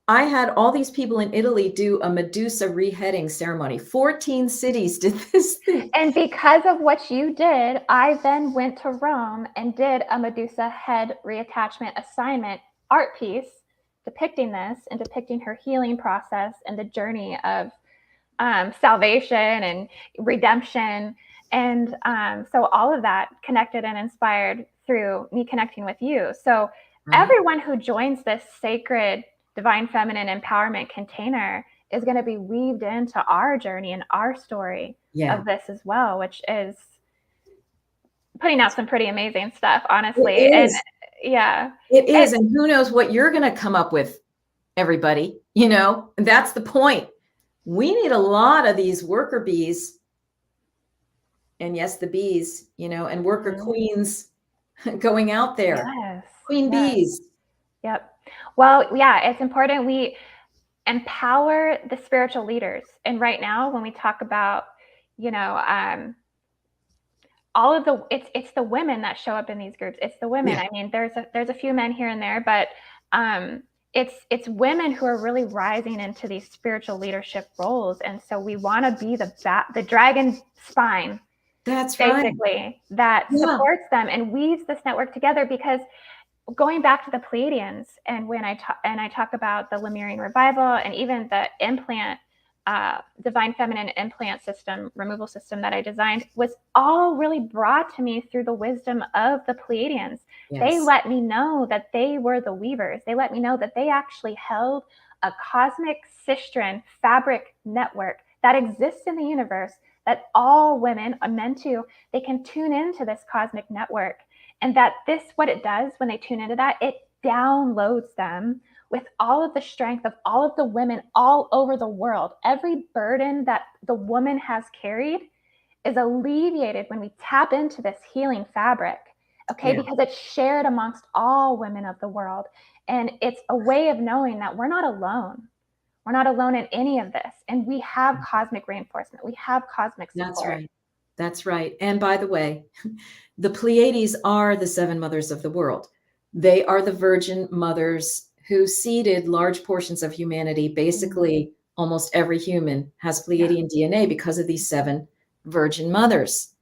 A: I had all these people in Italy do a Medusa reheading ceremony. 14 cities did this thing.
B: And because of what you did, I then went to Rome and did a Medusa head reattachment assignment art piece depicting this and depicting her healing process and the journey of salvation and redemption. And so all of that connected and inspired through me connecting with you. So everyone who joins this sacred divine feminine empowerment container is going to be weaved into our journey and our story of this as well, which is putting out some pretty amazing stuff, honestly. And yeah,
A: it is. And who knows what you're going to come up with, everybody, you know, and that's the point. We need a lot of these worker bees, and yes, the bees, you know, and worker queens going out there.
B: Yes.
A: Queen bees.
B: Yep. Well, yeah, it's important we empower the spiritual leaders. And right now, when we talk about, you know, all of the, it's the women that show up in these groups. It's the women. I mean, there's a few men here and there, but it's women who are really rising into these spiritual leadership roles. And so we want to be the dragon spine.
A: That's
B: basically that supports them and weaves this network together. Because going back to the Pleiadians, and when I talk about the Lemurian revival and even the implant, divine feminine implant system, removal system that I designed, was all really brought to me through the wisdom of the Pleiadians. They let me know that they were the weavers. They let me know that they actually held a cosmic sistren fabric network that exists in the universe, that all women are meant to, they can tune into this cosmic network. And that what it does when they tune into that, it downloads them with all of the strength of all of the women all over the world. Every burden that the woman has carried is alleviated when we tap into this healing fabric, because it's shared amongst all women of the world. And it's a way of knowing that we're not alone. We're not alone in any of this. And we have cosmic reinforcement. We have cosmic support.
A: That's right. And by the way, the Pleiades are the seven mothers of the world. They are the virgin mothers who seeded large portions of humanity. Basically, almost every human has Pleiadian DNA because of these seven virgin mothers.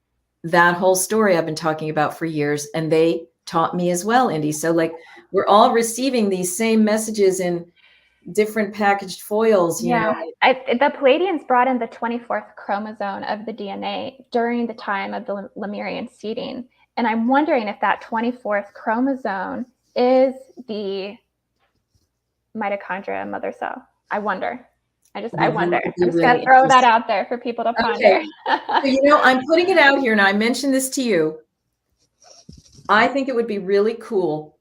A: That whole story I've been talking about for years, and they taught me as well, Indy. So like, we're all receiving these same messages in different packaged foils, you know.
B: The Pleiadians brought in the 24th chromosome of the DNA during the time of the Lemurian seeding. And I'm wondering if that 24th chromosome is the mitochondria mother cell. I wonder. I wonder. I'm just going to throw that out there for people to ponder.
A: So, you know, I'm putting it out here, and I mentioned this to you. I think it would be really cool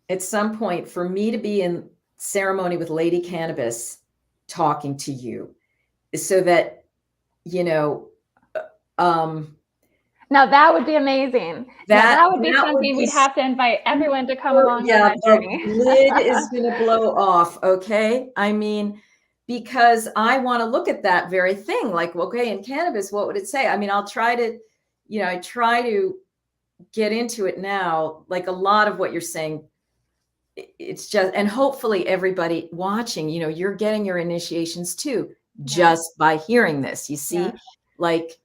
A: at some point for me to be in ceremony with Lady Cannabis talking to you, so that, you know,
B: now that would be amazing. That would be something we'd have to invite everyone to come along on that journey.
A: The lid is going to blow off. Okay. I mean, because I want to look at that very thing, like, okay, in cannabis, what would it say? I mean, I'll try to, you know, I try to get into it now. Like a lot of what you're saying, it's just, and hopefully everybody watching, you know, you're getting your initiations too, just by hearing this. You see, like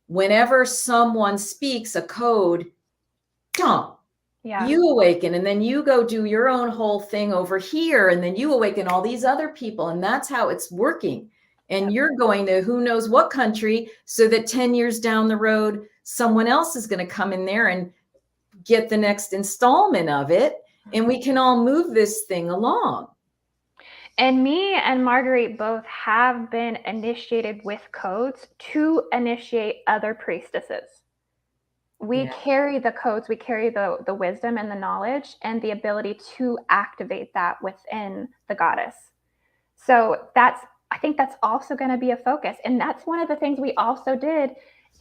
A: whenever someone speaks a code, you awaken, and then you go do your own whole thing over here, and then you awaken all these other people, and that's how it's working. And you're going to who knows what country, so that 10 years down the road, someone else is going to come in there and get the next installment of it. And we can all move this thing along.
B: And me and Marguerite both have been initiated with codes to initiate other priestesses. We carry the codes, we carry the wisdom and the knowledge and the ability to activate that within the goddess. So I think that's also going to be a focus. And that's one of the things we also did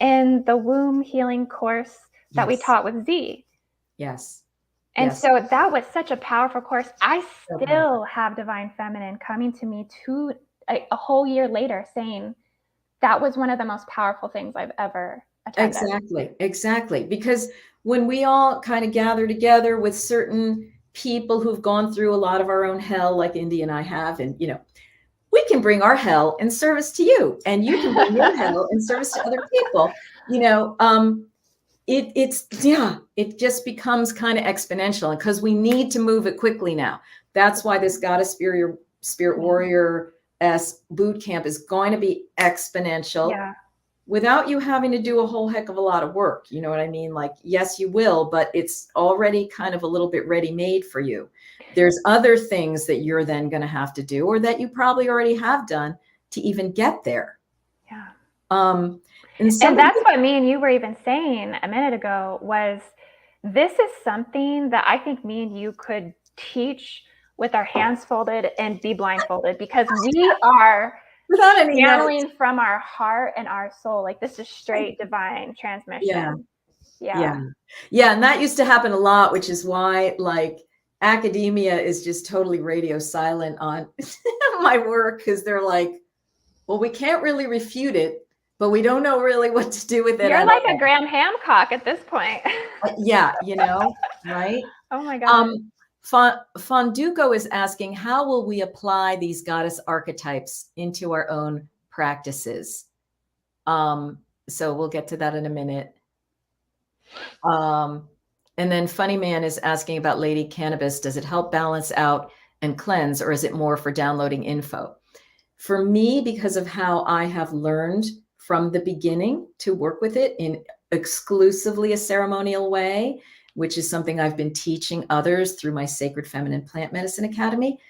B: in the womb healing course that we taught with Z. And so that was such a powerful course. I still have Divine Feminine coming to me a whole year later saying that was one of the most powerful things I've ever attended.
A: Exactly. Because when we all kind of gather together with certain people who've gone through a lot of our own hell, like Indy and I have, and, you know, we can bring our hell in service to you, and you can bring your hell in service to other people, you know. It just becomes kind of exponential, and because we need to move it quickly now. That's why this Goddess Spirit Warrioress Bootcamp is going to be exponential. without you having to do a whole heck of a lot of work. You know what I mean? Like, yes, you will, but it's already kind of a little bit ready-made for you. There's other things that you're then going to have to do, or that you probably already have done to even get there.
B: Yeah.
A: And
B: that's what me and you were even saying a minute ago, was this is something that I think me and you could teach with our hands folded and be blindfolded, because we are channeling from our heart and our soul. Like, this is straight divine transmission.
A: Yeah. And that used to happen a lot, which is why, like, academia is just totally radio silent on my work, because they're like, well, we can't really refute it, but we don't know really what to do with it.
B: You're like a Graham Hancock at this point.
A: Yeah, you know, right?
B: Oh my God.
A: Fonduco is asking, how will we apply these goddess archetypes into our own practices? So we'll get to that in a minute. And then Funny Man is asking about Lady Cannabis. Does it help balance out and cleanse, or is it more for downloading info? For me, because of how I have learned from the beginning to work with it in exclusively a ceremonial way, which is something I've been teaching others through my Sacred Feminine Plant Medicine Academy,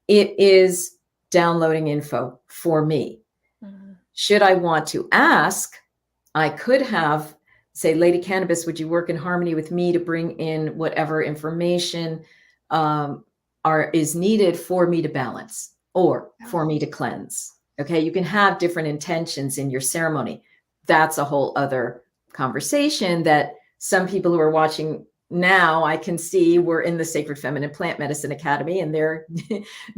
A: it is downloading info for me. Mm-hmm. Should I want to ask, I could have, say, Lady Cannabis, would you work in harmony with me to bring in whatever information is needed for me to balance or for me to cleanse? Okay, you can have different intentions in your ceremony. That's a whole other conversation that some people who are watching now, I can see, we're in the Sacred Feminine Plant Medicine Academy and they're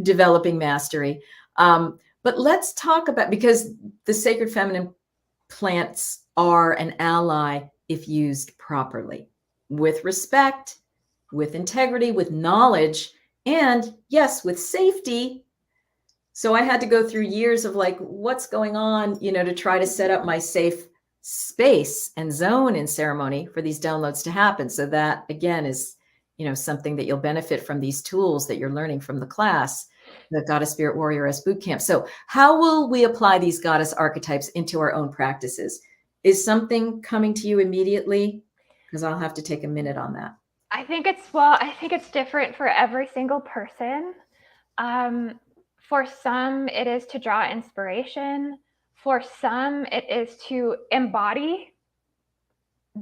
A: developing mastery. But let's talk about, because the Sacred Feminine plants are an ally if used properly, with respect, with integrity, with knowledge, and yes, with safety. So I had to go through years of like, what's going on, you know, to try to set up my safe space and zone in ceremony for these downloads to happen. So that, again, is, you know, something that you'll benefit from, these tools that you're learning from the class, the Goddess Spirit Warrioress Bootcamp. So how will we apply these goddess archetypes into our own practices? Is something coming to you immediately? Because I'll have to take a minute on that.
B: I think it's different for every single person. For some, it is to draw inspiration. For some, it is to embody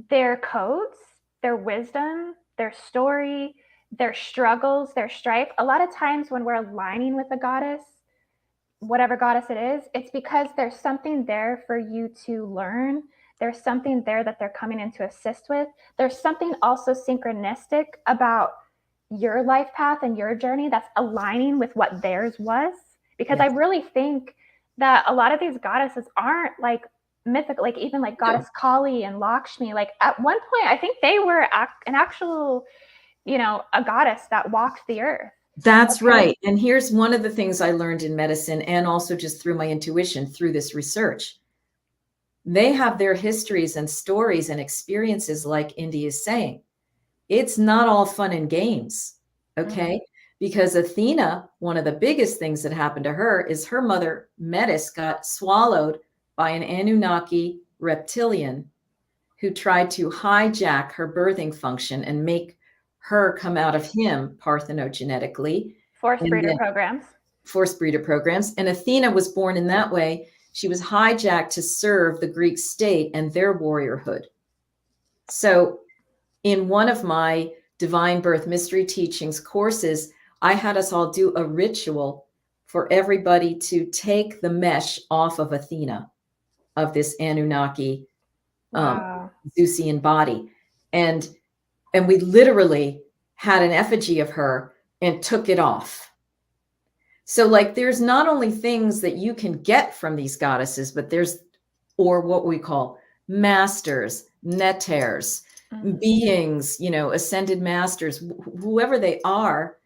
B: their codes, their wisdom, their story, their struggles, their strife. A lot of times when we're aligning with a goddess, whatever goddess it is, it's because there's something there for you to learn. There's something there that they're coming in to assist with. There's something also synchronistic about your life path and your journey that's aligning with what theirs was. Because yes. I really think that a lot of these goddesses aren't like mythical, like even like Goddess Kali and Lakshmi. Like at one point, I think they were an actual, you know, a goddess that walked the earth.
A: That's right. And here's one of the things I learned in medicine, and also just through my intuition, through this research. They have their histories and stories and experiences, like Indy is saying. It's not all fun and games, okay? Mm-hmm. Because Athena, one of the biggest things that happened to her is her mother, Metis, got swallowed by an Anunnaki reptilian who tried to hijack her birthing function and make her come out of him parthenogenetically.
B: Forced breeder programs.
A: Forced breeder programs. And Athena was born in that way. She was hijacked to serve the Greek state and their warriorhood. So in one of my Divine Birth Mystery Teachings courses, I had us all do a ritual for everybody to take the mesh off of Athena, of this Anunnaki, Zeusian body. And we literally had an effigy of her and took it off. So like, there's not only things that you can get from these goddesses, but there's, or what we call masters, neters, beings, you know, ascended masters, whoever they are,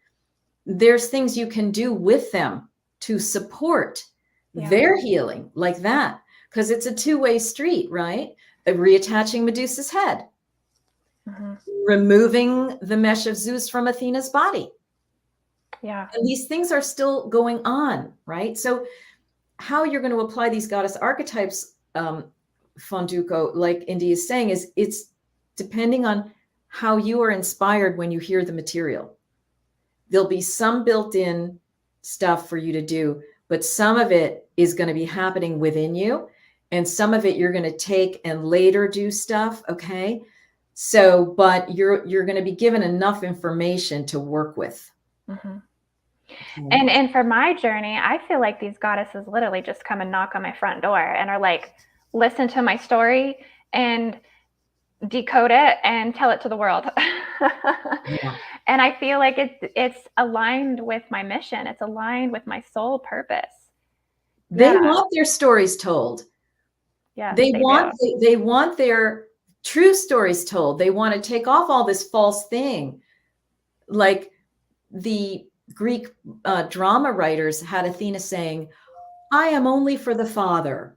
A: there's things you can do with them to support their healing, like that. Because it's a two-way street, right? Reattaching Medusa's head, removing the mesh of Zeus from Athena's body. Yeah. And these things are still going on, right? So how you're going to apply these goddess archetypes Fonduko, like Indy is saying, is it's depending on how you are inspired when you hear the material. There'll be some built-in stuff for you to do, but some of it is going to be happening within you, and some of it you're going to take and later do stuff. Okay. So, but you're going to be given enough information to work with.
B: Mm-hmm.
A: Okay.
B: And for my journey, I feel like these goddesses literally just come and knock on my front door and are like, listen to my story and decode it and tell it to the world.
A: Yeah.
B: And I feel like it's aligned with my mission. It's aligned with my soul purpose.
A: They want their stories told.
B: Yeah,
A: they want their true stories told. They want to take off all this false thing. Like the Greek drama writers had Athena saying, I am only for the father.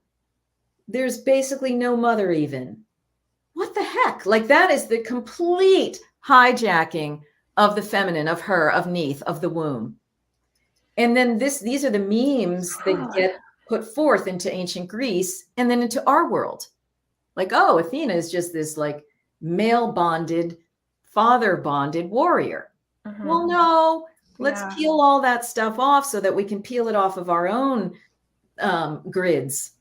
A: There's basically no mother even. What the heck? Like that is the complete hijacking of the feminine, of her, of Neith, of the womb. And then these are the memes that get put forth into ancient Greece and then into our world. Like, oh, Athena is just this like male bonded, father bonded warrior. Mm-hmm. Well, no, let's peel all that stuff off so that we can peel it off of our own grids.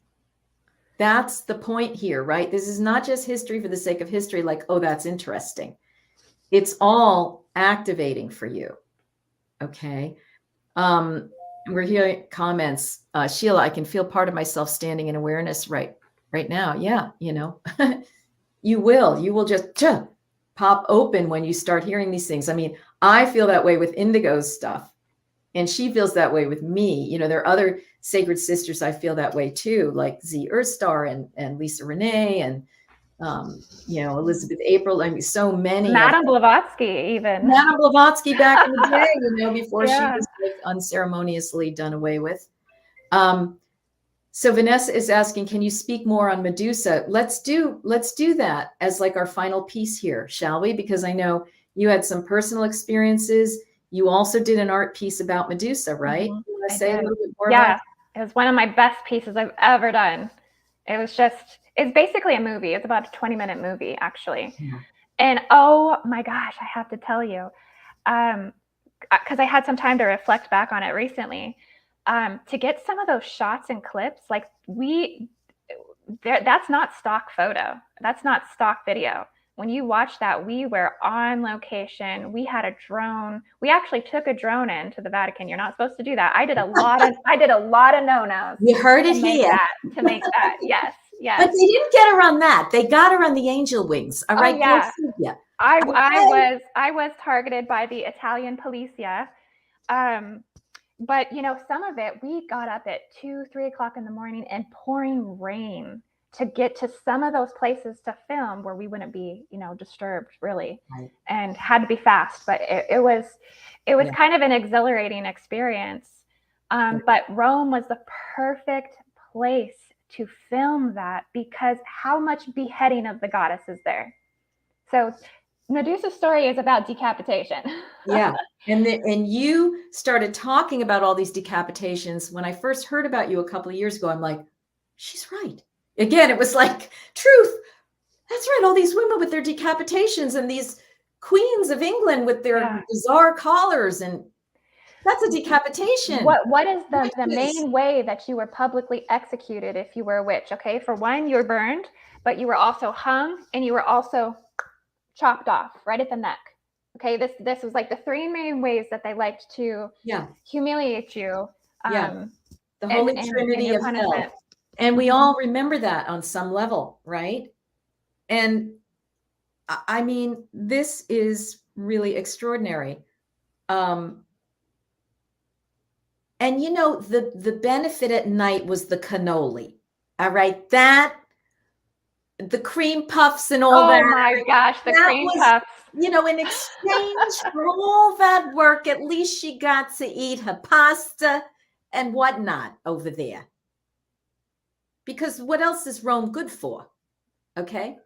A: That's the point here, right? This is not just history for the sake of history, like, oh, that's interesting. It's all activating for you. Okay. We're hearing comments. Sheila, I can feel part of myself standing in awareness right now. Yeah, you know, you will just pop open when you start hearing these things. I mean, I feel that way with Indigo's stuff, and she feels that way with me. You know, there are other sacred sisters I feel that way too, like Z Earthstar and Lisa Renee and you know, Elizabeth April. I mean, so many.
B: Madame Blavatsky, even.
A: Madame Blavatsky back in the day, you know, before she was like unceremoniously done away with. So Vanessa is asking, can you speak more on Medusa? Let's do that as like our final piece here, shall we? Because I know you had some personal experiences. You also did an art piece about Medusa, right?
B: Mm-hmm.
A: You want to say a little bit more
B: about
A: about
B: it? It was one of my best pieces I've ever done. It was just, it's basically a movie. It's about a 20-minute movie, actually. Yeah. And oh my gosh, I have to tell you, because I had some time to reflect back on it recently, to get some of those shots and clips, like that's not stock photo. That's not stock video. When you watch that, we were on location. We had a drone. We actually took a drone into the Vatican. You're not supposed to do that. I did a lot of no-nos.
A: You heard it here.
B: To make that, yes.
A: But they didn't get around that. They got around the angel wings. All right.
B: Oh, yeah. I was targeted by the Italian Polizia. But you know, some of it, we got up at 2-3 o'clock in the morning and pouring rain to get to some of those places to film where we wouldn't be, you know, disturbed really, right. And had to be fast. But it was kind of an exhilarating experience. But Rome was the perfect place to film that because how much beheading of the goddess is there. So Medusa's story is about decapitation.
A: Yeah. And you started talking about all these decapitations. When I first heard about you a couple of years ago, I'm like, she's right. Again, it was like, truth. That's right. All these women with their decapitations and these queens of England with their bizarre collars, and that's a decapitation.
B: What is the main way that you were publicly executed if you were a witch? Okay. For one, you were burned, but you were also hung and you were also chopped off right at the neck. Okay. This was like the three main ways that they liked to humiliate you.
A: The Holy Trinity of hell. And we all remember that on some level, right? And I mean, this is really extraordinary. And you know, the benefit at night was the cannoli. All right. The cream puffs and all that.
B: Oh my gosh, the cream puffs.
A: You know, in exchange for all that work, at least she got to eat her pasta and whatnot over there. Because what else is Rome good for? Okay.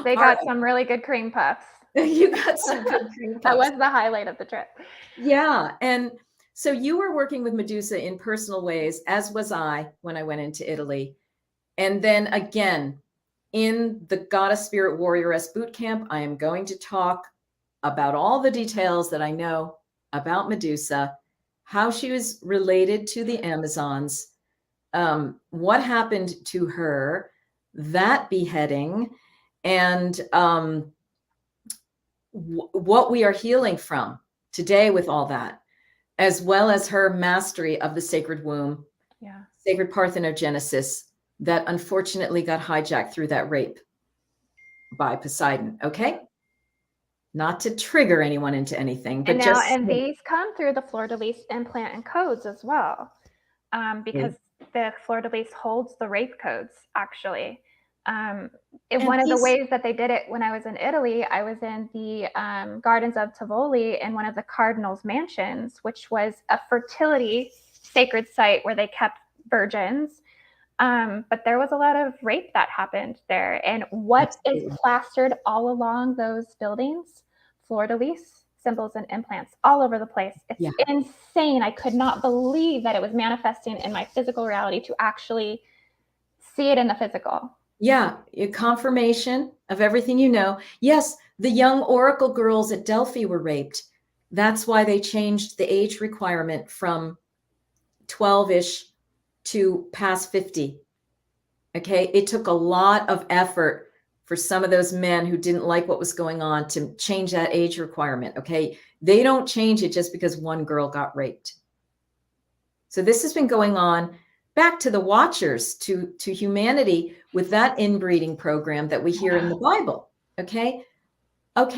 B: They got some really good cream puffs.
A: You got some good cream puffs.
B: That was the highlight of the trip.
A: Yeah. And so you were working with Medusa in personal ways, as was I when I went into Italy. And then again, in the Goddess Spirit Warrioress Bootcamp, I am going to talk about all the details that I know about Medusa, how she was related to the Amazons, what happened to her, that beheading, and what we are healing from today with all that, as well as her mastery of the sacred womb, sacred parthenogenesis that unfortunately got hijacked through that rape by Poseidon. Okay. Not to trigger anyone into anything, but
B: and these come through the fleur-de-lis implant and codes as well, because the fleur-de-lis holds the rape codes, actually. One of the ways that they did it when I was in Italy, I was in the Gardens of Tivoli in one of the cardinals' mansions, which was a fertility sacred site where they kept virgins. But there was a lot of rape that happened there. And what is plastered all along those buildings? Fleur-de-lis, symbols and implants all over the place. It's insane. I could not believe that it was manifesting in my physical reality to actually see it in the physical.
A: Yeah, a confirmation of everything you know. Yes, the young oracle girls at Delphi were raped. That's why they changed the age requirement from 12-ish to past 50. Okay, it took a lot of effort for some of those men who didn't like what was going on to change that age requirement. Okay, they don't change it just because one girl got raped. So this has been going on back to the Watchers, to humanity, with that inbreeding program that we hear in the Bible. Okay,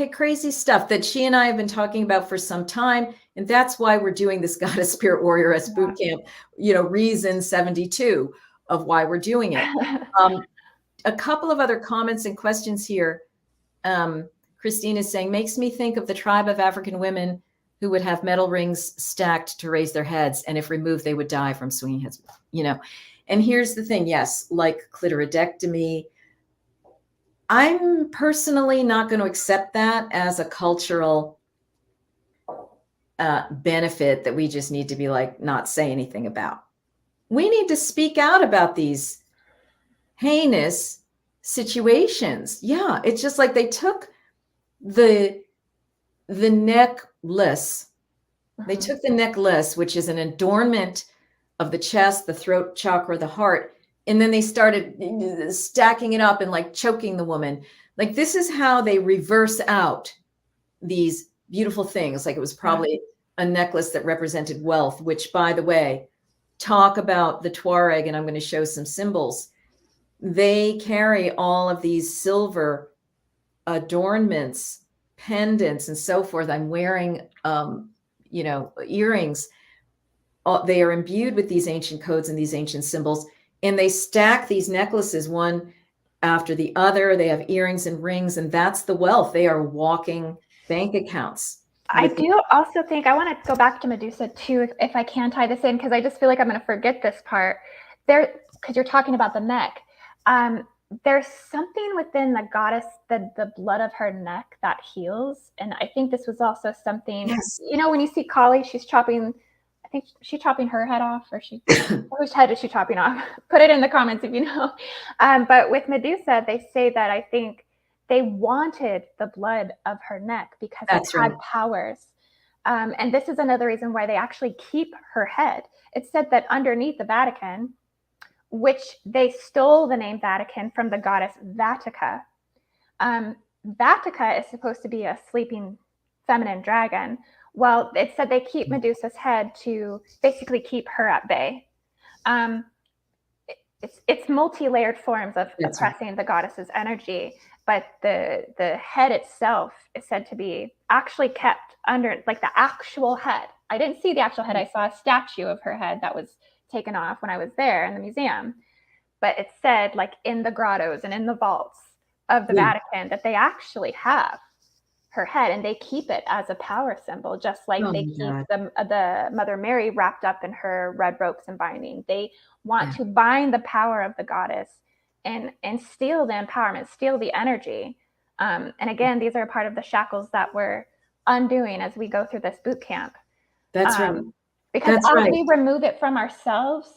A: crazy stuff that she and I have been talking about for some time, and that's why we're doing this Goddess Spirit Warrioress Bootcamp. Reason 72 of why we're doing it. A couple of other comments and questions here. Christine is saying, makes me think of the tribe of African women who would have metal rings stacked to raise their heads, and if removed, they would die from swinging heads. And here's the thing. Yes, like clitoridectomy. I'm personally not going to accept that as a cultural benefit that we just need to be like, not say anything about. We need to speak out about these heinous situations. Yeah, it's just like they took the necklace. They took the necklace, which is an adornment of the chest, the throat chakra, the heart, and then they started stacking it up and like choking the woman. Like, this is how they reverse out these beautiful things. Like, it was probably a necklace that represented wealth, which, by the way, talk about the Tuareg, and I'm going to show some symbols. They carry all of these silver adornments, pendants, and so forth. I'm wearing, earrings. They are imbued with these ancient codes and these ancient symbols, and they stack these necklaces one after the other. They have earrings and rings, and that's the wealth. They are walking bank accounts.
B: I do also think I want to go back to Medusa too, if I can tie this in, because I just feel like I'm going to forget this part there, because you're talking about the neck. There's something within the goddess, the blood of her neck that heals. And I think this was also something, when you see Kali, she's chopping, I think she's chopping her head off, or whose head is she chopping off? Put it in the comments if you know. But with Medusa, they say that I think they wanted the blood of her neck because it had powers. And this is another reason why they actually keep her head. It's said that underneath the Vatican, which they stole the name Vatican from the goddess Vatica. Vatica is supposed to be a sleeping feminine dragon. Well, it said they keep Medusa's head to basically keep her at bay. It's multi-layered forms of oppressing the goddess's energy, but the head itself is said to be actually kept under, like, the actual head. I didn't see the actual head. I saw a statue of her head that was taken off when I was there in the museum. But it said, like, in the grottos and in the vaults of the Vatican, that they actually have her head, and they keep it as a power symbol, just like they keep the Mother Mary wrapped up in her red ropes and binding. They want to bind the power of the goddess and steal the empowerment, steal the energy. And again, these are part of the shackles that we're undoing as we go through this boot camp.
A: That's right.
B: Because as we remove it from ourselves,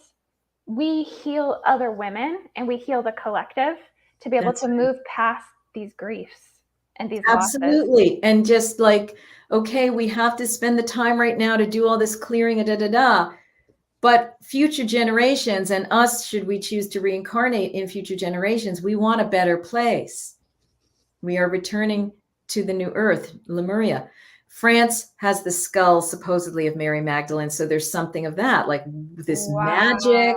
B: we heal other women and we heal the collective, to be able
A: That's
B: to move past these griefs and these losses.
A: absolutely. And just like, okay, we have to spend the time right now to do all this clearing, but future generations and us, should we choose to reincarnate in future generations, we want a better place. We are returning to the new earth, Lemuria. France has the skull supposedly of Mary Magdalene. So there's something of that, like this magic.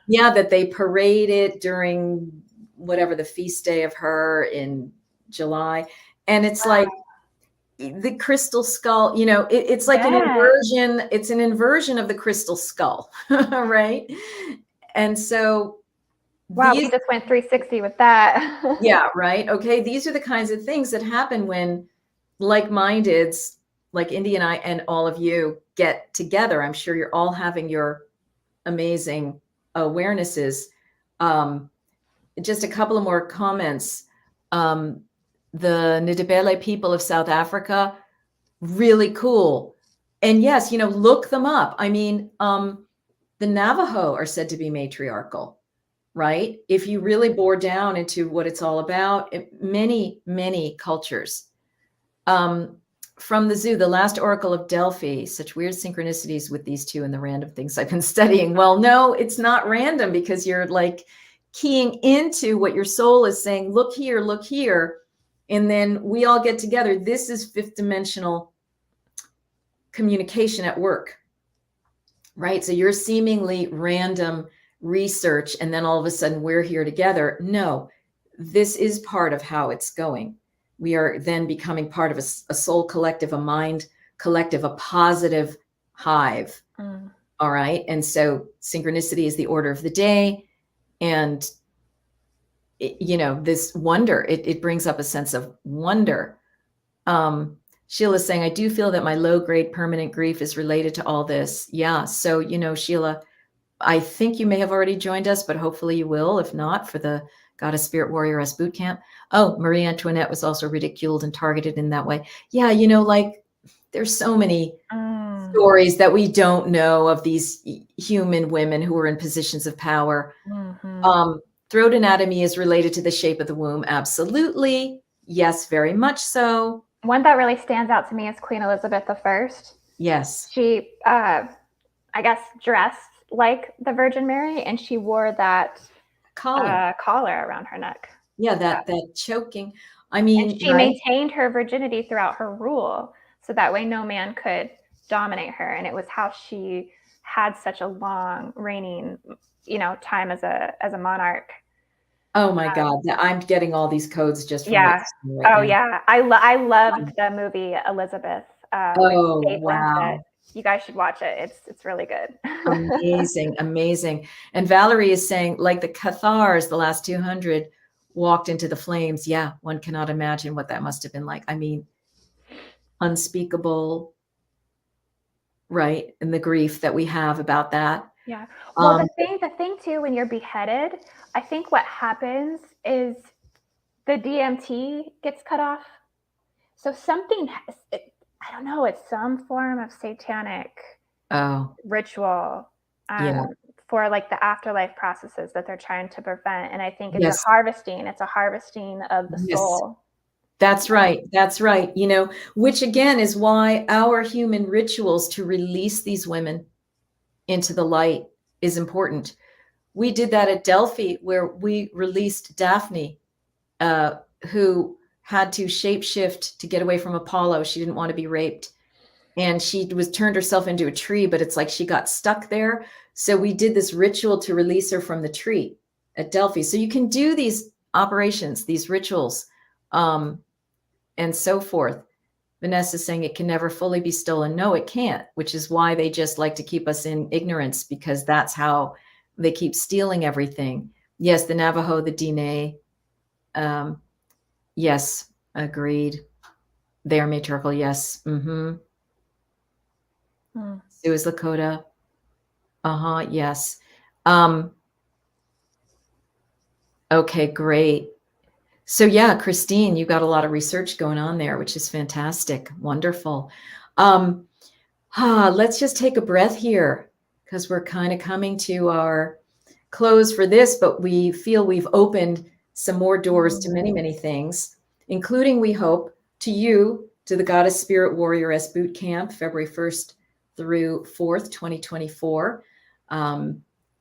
A: Yeah, that they parade it during whatever the feast day of her in July. And it's like the crystal skull, you know, it's like an inversion. It's an inversion of the crystal skull, right? And so
B: wow, we just went 360 with that.
A: Yeah, right. Okay. These are the kinds of things that happen when like-mindeds like Indy and I and all of you get together. I'm sure you're all having your amazing awarenesses. Just a couple of more comments. The Ndebele people of South Africa, really cool. And yes, you know, look them up. I mean, the Navajo are said to be matriarchal. Right? If you really bore down into what it's all about, many, many cultures. From the zoo, the last oracle of Delphi, such weird synchronicities with these two and the random things I've been studying. Well, no, it's not random because you're like keying into what your soul is saying, look here. And then we all get together. This is fifth dimensional communication at work, right? So you're seemingly random research and then all of a sudden we're here together. No, this is part of how it's going. We are then becoming part of a soul collective, a mind collective, a positive hive. All right. And so synchronicity is the order of the day. And, you know, this wonder, it brings up a sense of wonder. Sheila's saying, I do feel that my low grade permanent grief is related to all this. Yeah. So, you know, Sheila, I think you may have already joined us, but hopefully you will. If not, for the Goddess Spirit Warrioress Bootcamp. Oh, Marie Antoinette was also ridiculed and targeted in that way. Yeah, you know, like there's so many stories that we don't know of these human women who were in positions of power. Throat anatomy is related to the shape of the womb. Absolutely. Yes, very much so.
B: One that really stands out to me is Queen Elizabeth I.
A: Yes.
B: She, I guess, dressed like the Virgin Mary, and she wore that collar around her neck.
A: Yeah, that choking. I mean,
B: and she maintained her virginity throughout her rule, so that way no man could dominate her. And it was how she had such a long reigning, you know, time as a monarch.
A: Oh my God, I'm getting all these codes just from
B: right now. I loved the movie Elizabeth.
A: Oh wow.
B: You guys should watch it. It's really good.
A: Amazing. And Valerie is saying, like the Cathars, the last 200 walked into the flames. Yeah, one cannot imagine what that must have been like. I mean, unspeakable, right? And the grief that we have about that.
B: Yeah. Well, the thing too, when you're beheaded, I think what happens is the DMT gets cut off. So something, I don't know, it's some form of satanic ritual for like the afterlife processes that they're trying to prevent. And I think it's a harvesting of the soul.
A: That's right. That's right. You know, which again is why our human rituals to release these women into the light is important. We did that at Delphi, where we released Daphne, who had to shapeshift to get away from Apollo. She didn't want to be raped. And she turned herself into a tree, but it's like she got stuck there. So we did this ritual to release her from the tree at Delphi. So you can do these operations, these rituals, and so forth. Vanessa's saying it can never fully be stolen. No, it can't, which is why they just like to keep us in ignorance, because that's how they keep stealing everything. Yes, the Navajo, the Diné. Yes, agreed. They are matriarchal. Yes. Sioux is Lakota. Yes. Okay, great. So yeah, Christine, you got a lot of research going on there, which is fantastic. Wonderful. Let's just take a breath here, because we're kind of coming to our close for this, but we feel we've opened some more doors to many, many things, including, we hope, to you, to the Goddess Spirit Warrioress Bootcamp, February 1st through 4th, 2024.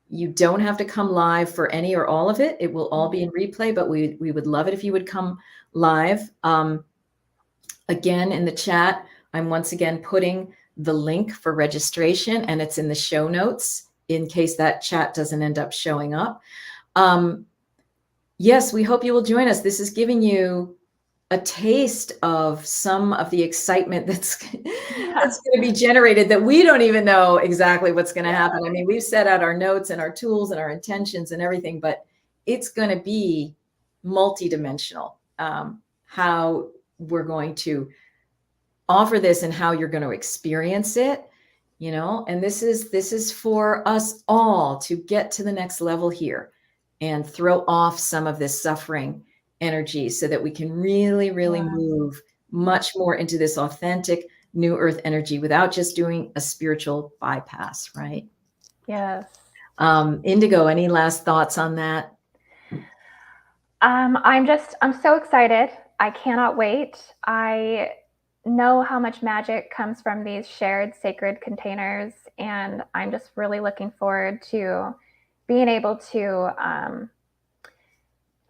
A: You don't have to come live for any or all of it. It will all be in replay, but we would love it if you would come live. Again, in the chat, I'm once again putting the link for registration, and it's in the show notes in case that chat doesn't end up showing up. Yes, we hope you will join us. This is giving you a taste of some of the excitement that's going to be generated that we don't even know exactly what's going to happen. I mean, we've set out our notes and our tools and our intentions and everything, but it's going to be multidimensional, how we're going to offer this and how you're going to experience it, you know, and this is for us all to get to the next level here and throw off some of this suffering energy so that we can really, really move much more into this authentic new earth energy without just doing a spiritual bypass, right?
B: Yes.
A: Indigo, any last thoughts on that?
B: I'm so excited. I cannot wait. I know how much magic comes from these shared sacred containers, and I'm just really looking forward to being able to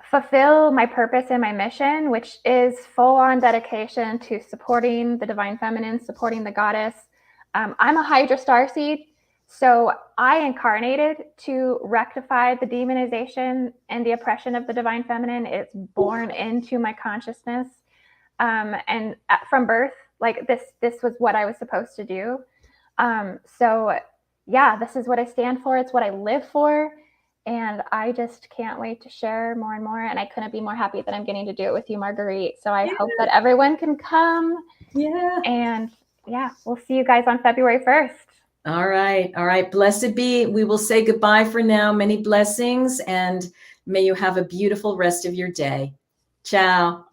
B: fulfill my purpose and my mission, which is full-on dedication to supporting the divine feminine, supporting the goddess. I'm a Hydra starseed, so I incarnated to rectify the demonization and the oppression of the divine feminine. It's born into my consciousness, and from birth, like this was what I was supposed to do. So yeah, this is what I stand for. It's what I live for. And I just can't wait to share more and more. And I couldn't be more happy that I'm getting to do it with you, Marguerite. So I hope that everyone can come.
A: Yeah.
B: And yeah, we'll see you guys on February 1st.
A: All right. All right. Blessed be. We will say goodbye for now. Many blessings. And may you have a beautiful rest of your day. Ciao.